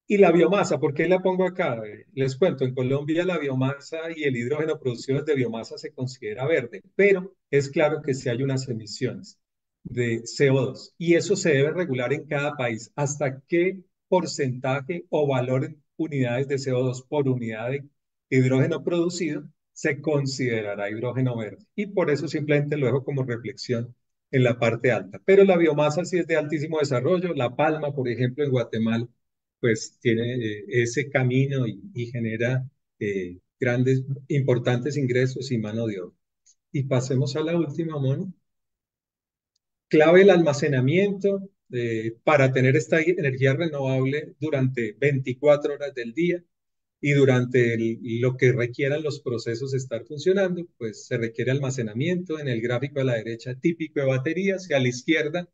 Y la biomasa, ¿por qué la pongo acá? Les cuento, en Colombia la biomasa y el hidrógeno producido desde biomasa se considera verde, pero es claro que sí hay unas emisiones de CO2, y eso se debe regular en cada país. ¿Hasta qué porcentaje o valor en unidades de CO2 por unidad de hidrógeno producido se considerará hidrógeno verde? Y por eso simplemente lo dejo como reflexión en la parte alta. Pero la biomasa sí es de altísimo desarrollo. La palma, por ejemplo, en Guatemala, pues tiene ese camino y genera grandes, importantes ingresos y mano de obra. Y pasemos a la última, Moni. Clave el almacenamiento para tener esta energía renovable durante 24 horas del día, y durante lo que requieran los procesos estar funcionando, pues se requiere almacenamiento. En el gráfico a la derecha, típico de baterías, y a la izquierda,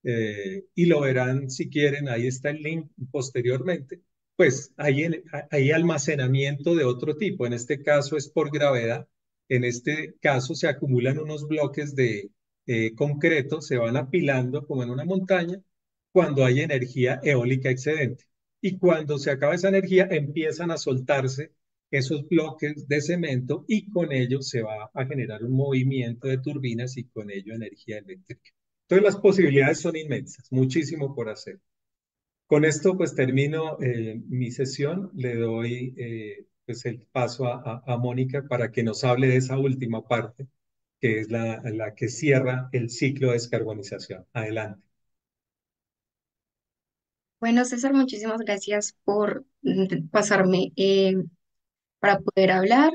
y lo verán si quieren, ahí está el link posteriormente, pues hay almacenamiento de otro tipo. En este caso es por gravedad. En este caso se acumulan unos bloques de concreto, se van apilando como en una montaña cuando hay energía eólica excedente. Y cuando se acaba esa energía, empiezan a soltarse esos bloques de cemento, y con ello se va a generar un movimiento de turbinas y con ello energía eléctrica. Entonces las posibilidades son inmensas, muchísimo por hacer. Con esto pues termino mi sesión. Le doy pues el paso a Mónica para que nos hable de esa última parte, que es la que cierra el ciclo de descarbonización. Adelante. Bueno, César, muchísimas gracias por pasarme para poder hablar.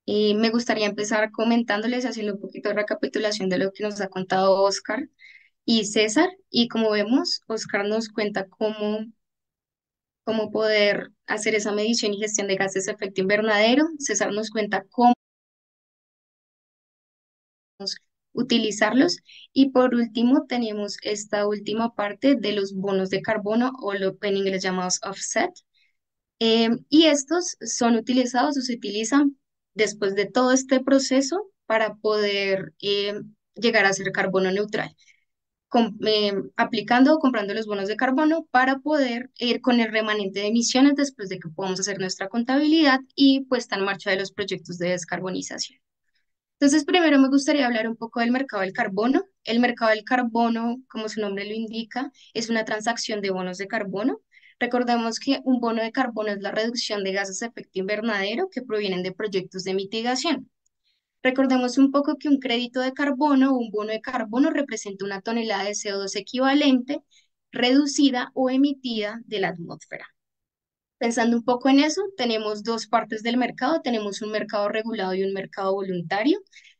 Me gustaría empezar comentándoles, haciendo un poquito de recapitulación de lo que nos ha contado Oscar y César. Y como vemos, Oscar nos cuenta cómo poder hacer esa medición y gestión de gases de efecto invernadero. César nos cuenta cómo utilizarlos. Y por último, tenemos esta última parte de los bonos de carbono, o lo en inglés llamados offset. Y estos son utilizados o se utilizan después de todo este proceso para poder llegar a ser carbono neutral, aplicando o comprando los bonos de carbono para poder ir con el remanente de emisiones después de que podamos hacer nuestra contabilidad y puesta en marcha de los proyectos de descarbonización. Entonces, primero me gustaría hablar un poco del mercado del carbono. El mercado del carbono, como su nombre lo indica, es una transacción de bonos de carbono Recordemos que un bono de carbono es la reducción de gases de efecto invernadero que provienen de proyectos de mitigación. Recordemos un poco que un crédito de carbono o un bono de carbono representa una tonelada de CO2 equivalente, reducida o emitida de la atmósfera. Pensando un poco en eso, tenemos dos partes del mercado. Tenemos un mercado regulado y un mercado voluntario.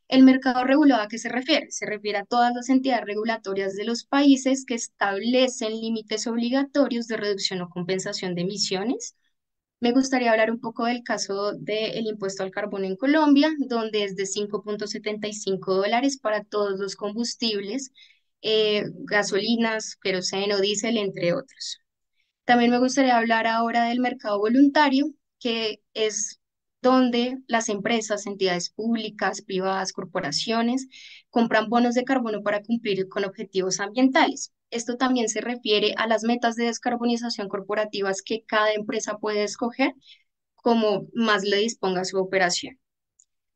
El mercado regulado, ¿a qué se refiere? Se refiere a todas las entidades regulatorias de los países que establecen límites obligatorios de reducción o compensación de emisiones. Me gustaría hablar un poco del caso del impuesto al carbono en Colombia, donde es de 5,75 dólares para todos los combustibles, gasolinas, queroseno, diésel, entre otros. También me gustaría hablar ahora del mercado voluntario, que es donde las empresas, entidades públicas, privadas, corporaciones, compran bonos de carbono para cumplir con objetivos ambientales. Esto también se refiere a las metas de descarbonización corporativas que cada empresa puede escoger como más le disponga su operación.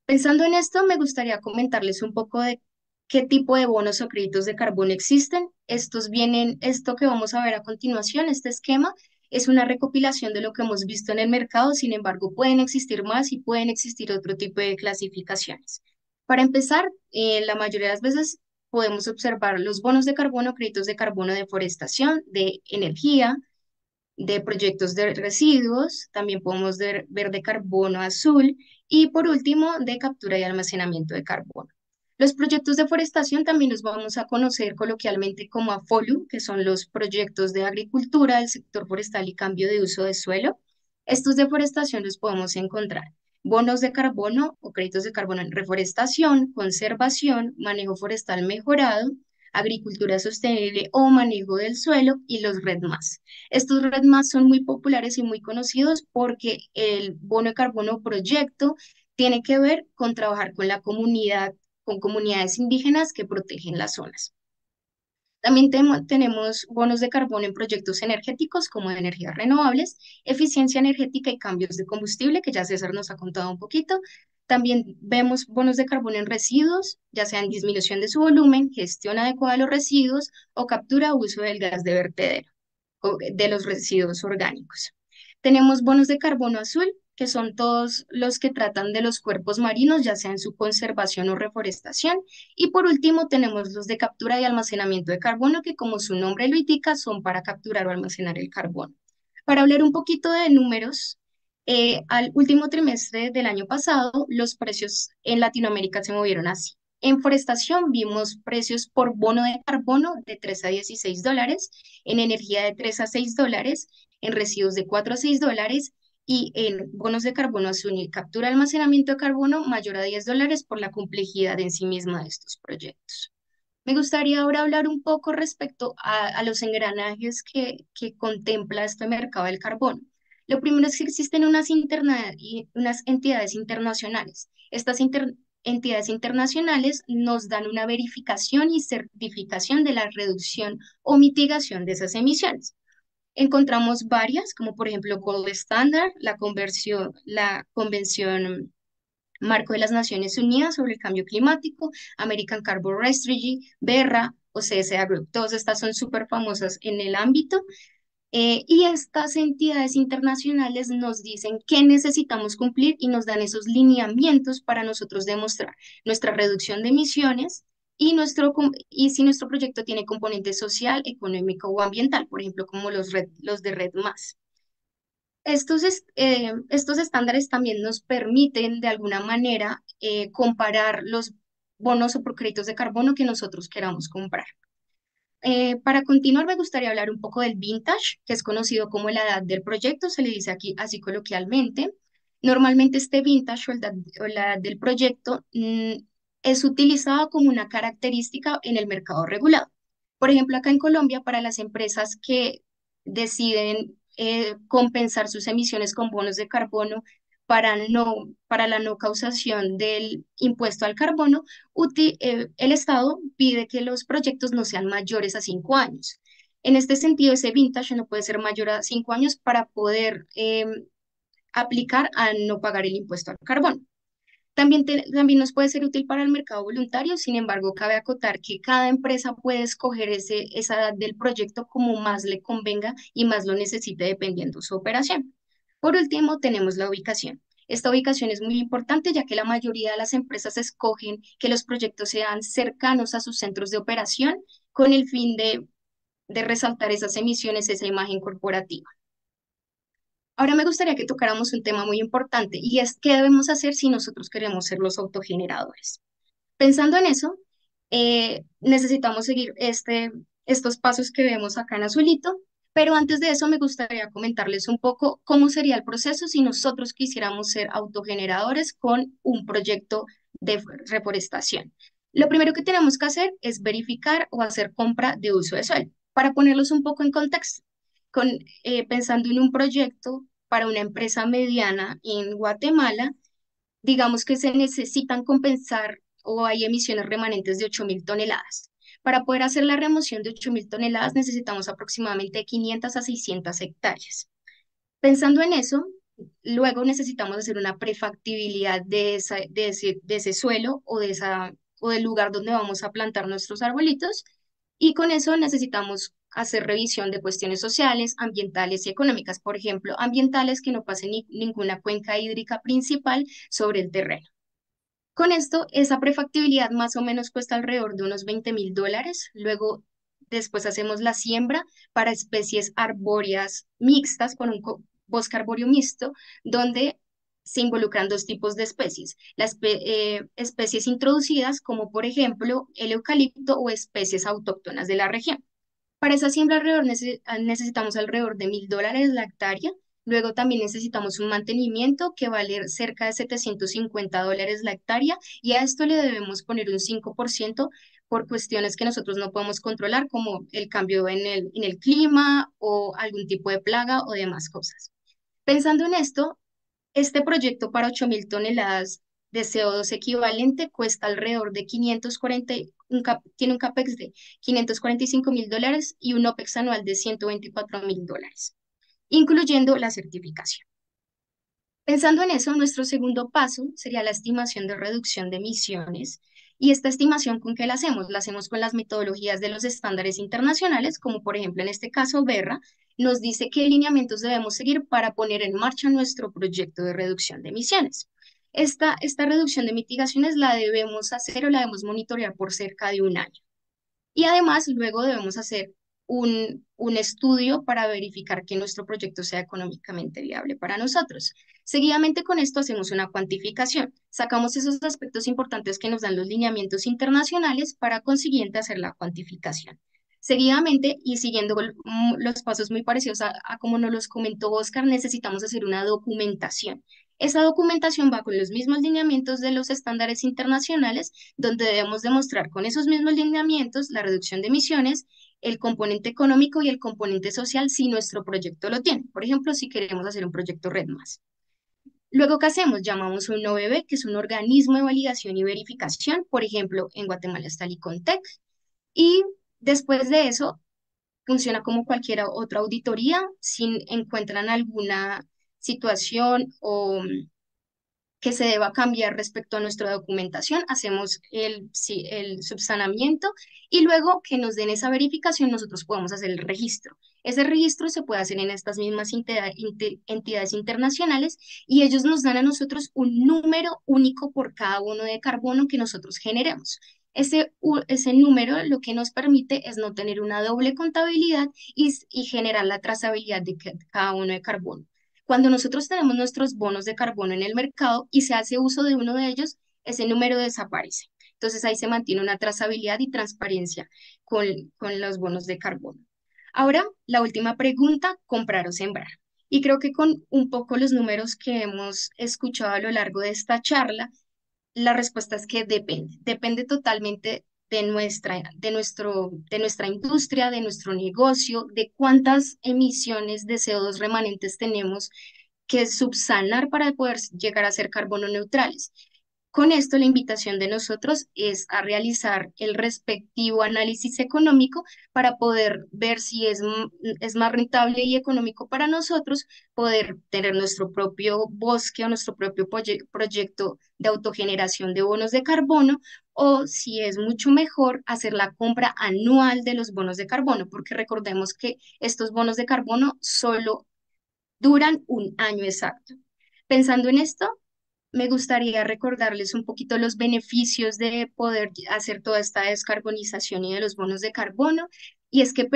Pensando en esto, me gustaría comentarles un poco de qué tipo de bonos o créditos de carbono existen. Esto que vamos a ver a continuación, este esquema, es una recopilación de lo que hemos visto en el mercado. Sin embargo, pueden existir más y pueden existir otro tipo de clasificaciones. Para empezar, la mayoría de las veces podemos observar los bonos de carbono, créditos de carbono de forestación, de energía, de proyectos de residuos, también podemos ver de carbono azul y por último de captura y almacenamiento de carbono. Los proyectos de forestación también los vamos a conocer coloquialmente como AFOLU, que son los proyectos de agricultura del sector forestal y cambio de uso de suelo. Estos de forestación los podemos encontrar bonos de carbono o créditos de carbono en reforestación, conservación, manejo forestal mejorado, agricultura sostenible o manejo del suelo y los REDMAS. Estos REDMAS son muy populares y muy conocidos porque el bono de carbono proyecto tiene que ver con trabajar con la comunidad, con comunidades indígenas que protegen las zonas. También tenemos bonos de carbono en proyectos energéticos como de energías renovables, eficiencia energética y cambios de combustible, que ya César nos ha contado un poquito. También vemos bonos de carbono en residuos, ya sea en disminución de su volumen, gestión adecuada de los residuos o captura o uso del gas de vertedero o de los residuos orgánicos. Tenemos bonos de carbono azul, que son todos los que tratan de los cuerpos marinos, ya sea en su conservación o reforestación. Y por último, tenemos los de captura y almacenamiento de carbono, que como su nombre lo indica, son para capturar o almacenar el carbono. Para hablar un poquito de números, al último trimestre del año pasado, los precios en Latinoamérica se movieron así. En forestación vimos precios por bono de carbono de 3 a 16 dólares, en energía de 3 a 6 dólares, en residuos de 4 a 6 dólares y en bonos de carbono azul y captura de almacenamiento de carbono mayor a 10 dólares por la complejidad en sí misma de estos proyectos. Me gustaría ahora hablar un poco respecto a los engranajes que contempla este mercado del carbono. Lo primero es que existen unas entidades internacionales. Estas entidades internacionales nos dan una verificación y certificación de la reducción o mitigación de esas emisiones. Encontramos varias, como por ejemplo Gold Standard, la Convención Marco de las Naciones Unidas sobre el Cambio Climático, American Carbon Registry, BERRA o CSA Group. Todas estas son súper famosas en el ámbito. Y estas entidades internacionales nos dicen qué necesitamos cumplir y nos dan esos lineamientos para nosotros demostrar nuestra reducción de emisiones y si nuestro proyecto tiene componente social, económico o ambiental, por ejemplo, como los de Red Más. Estos estándares también nos permiten de alguna manera comparar los bonos o por créditos de carbono que nosotros queramos comprar. Para continuar, me gustaría hablar un poco del vintage, que es conocido como la edad del proyecto, se le dice aquí así coloquialmente. Normalmente este vintage o la edad del proyecto es utilizado como una característica en el mercado regulado. Por ejemplo, acá en Colombia, para las empresas que deciden compensar sus emisiones con bonos de carbono para la no causación del impuesto al carbono, el Estado pide que los proyectos no sean mayores a 5 años. En este sentido, ese vintage no puede ser mayor a 5 años para poder aplicar a no pagar el impuesto al carbono. También nos puede ser útil para el mercado voluntario, sin embargo, cabe acotar que cada empresa puede escoger esa edad del proyecto como más le convenga y más lo necesite dependiendo su operación. Por último, tenemos la ubicación. Esta ubicación es muy importante ya que la mayoría de las empresas escogen que los proyectos sean cercanos a sus centros de operación con el fin de resaltar esas emisiones, esa imagen corporativa. Ahora me gustaría que tocáramos un tema muy importante y es qué debemos hacer si nosotros queremos ser los autogeneradores. Pensando en eso, necesitamos seguir estos pasos que vemos acá en azulito, pero antes de eso me gustaría comentarles un poco cómo sería el proceso si nosotros quisiéramos ser autogeneradores con un proyecto de reforestación. Lo primero que tenemos que hacer es verificar o hacer compra de uso de suelo. Para ponerlos un poco en contexto, pensando en un proyecto para una empresa mediana en Guatemala, digamos que se necesitan compensar o hay emisiones remanentes de 8.000 toneladas. Para poder hacer la remoción de 8.000 toneladas necesitamos aproximadamente 500 a 600 hectáreas. Pensando en eso, luego necesitamos hacer una prefactibilidad de ese suelo o del lugar donde vamos a plantar nuestros arbolitos y con eso necesitamos hacer revisión de cuestiones sociales, ambientales y económicas. Por ejemplo, ambientales que no pase ninguna cuenca hídrica principal sobre el terreno. Con esto, esa prefactibilidad más o menos cuesta alrededor de unos $20.000. Luego, después hacemos la siembra para especies arbóreas mixtas con un bosque arbóreo mixto, donde se involucran dos tipos de especies, las especies introducidas, como por ejemplo el eucalipto o especies autóctonas de la región. Para esa siembra necesitamos alrededor de $1.000 la hectárea. Luego también necesitamos un mantenimiento que vale cerca de $750 la hectárea y a esto le debemos poner un 5% por cuestiones que nosotros no podemos controlar, como el cambio en el clima o algún tipo de plaga o demás cosas. Pensando en esto, este proyecto para 8.000 toneladas de CO2 equivalente cuesta alrededor de 540, tiene un CAPEX de $545.000 y un OPEX anual de $124.000, incluyendo la certificación. Pensando en eso, nuestro segundo paso sería la estimación de reducción de emisiones. ¿Y esta estimación con qué la hacemos? La hacemos con las metodologías de los estándares internacionales, como por ejemplo en este caso BERRA, nos dice qué lineamientos debemos seguir para poner en marcha nuestro proyecto de reducción de emisiones. Esta reducción de mitigaciones la debemos hacer o la debemos monitorear por cerca de un año. Y además, luego debemos hacer un estudio para verificar que nuestro proyecto sea económicamente viable para nosotros. Seguidamente con esto hacemos una cuantificación. Sacamos esos aspectos importantes que nos dan los lineamientos internacionales para consiguiente hacer la cuantificación. Seguidamente y siguiendo los pasos muy parecidos a como nos los comentó Oscar, necesitamos hacer una documentación. Esa documentación va con los mismos lineamientos de los estándares internacionales, donde debemos demostrar con esos mismos lineamientos la reducción de emisiones, el componente económico y el componente social si nuestro proyecto lo tiene. Por ejemplo, si queremos hacer un proyecto Red Más. Luego, ¿qué hacemos? Llamamos un OBB, que es un organismo de validación y verificación. Por ejemplo, en Guatemala está el ICONTEC. Y después de eso, funciona como cualquier otra auditoría. Si encuentran alguna situación o que se deba cambiar respecto a nuestra documentación, hacemos el subsanamiento y luego que nos den esa verificación nosotros podemos hacer el registro. Ese registro se puede hacer en estas mismas entidades internacionales y ellos nos dan a nosotros un número único por cada bono de carbono que nosotros generemos. Ese número lo que nos permite es no tener una doble contabilidad y generar la trazabilidad de cada bono de carbono. Cuando nosotros tenemos nuestros bonos de carbono en el mercado y se hace uso de uno de ellos, ese número desaparece. Entonces ahí se mantiene una trazabilidad y transparencia con los bonos de carbono. Ahora, la última pregunta, comprar o sembrar. Y creo que con un poco los números que hemos escuchado a lo largo de esta charla, la respuesta es que depende. Depende totalmente de nuestra industria, de nuestro negocio, de cuántas emisiones de CO2 remanentes tenemos que subsanar para poder llegar a ser carbono neutrales. Con esto, la invitación de nosotros es a realizar el respectivo análisis económico para poder ver si es más rentable y económico para nosotros poder tener nuestro propio bosque o nuestro propio proyecto de autogeneración de bonos de carbono, o si es mucho mejor hacer la compra anual de los bonos de carbono, porque recordemos que estos bonos de carbono solo duran un año exacto. Pensando en esto, me gustaría recordarles un poquito los beneficios de poder hacer toda esta descarbonización y de los bonos de carbono, y es que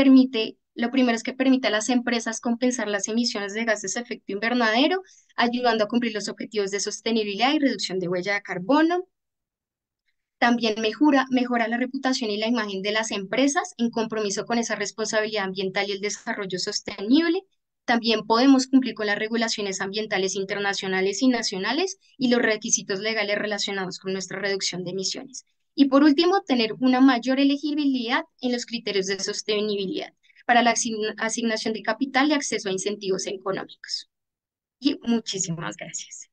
lo primero es que permite a las empresas compensar las emisiones de gases de efecto invernadero, ayudando a cumplir los objetivos de sostenibilidad y reducción de huella de carbono. También mejora la reputación y la imagen de las empresas en compromiso con esa responsabilidad ambiental y el desarrollo sostenible. También podemos cumplir con las regulaciones ambientales internacionales y nacionales y los requisitos legales relacionados con nuestra reducción de emisiones. Y por último, tener una mayor elegibilidad en los criterios de sostenibilidad para la asignación de capital y acceso a incentivos económicos. Y muchísimas gracias.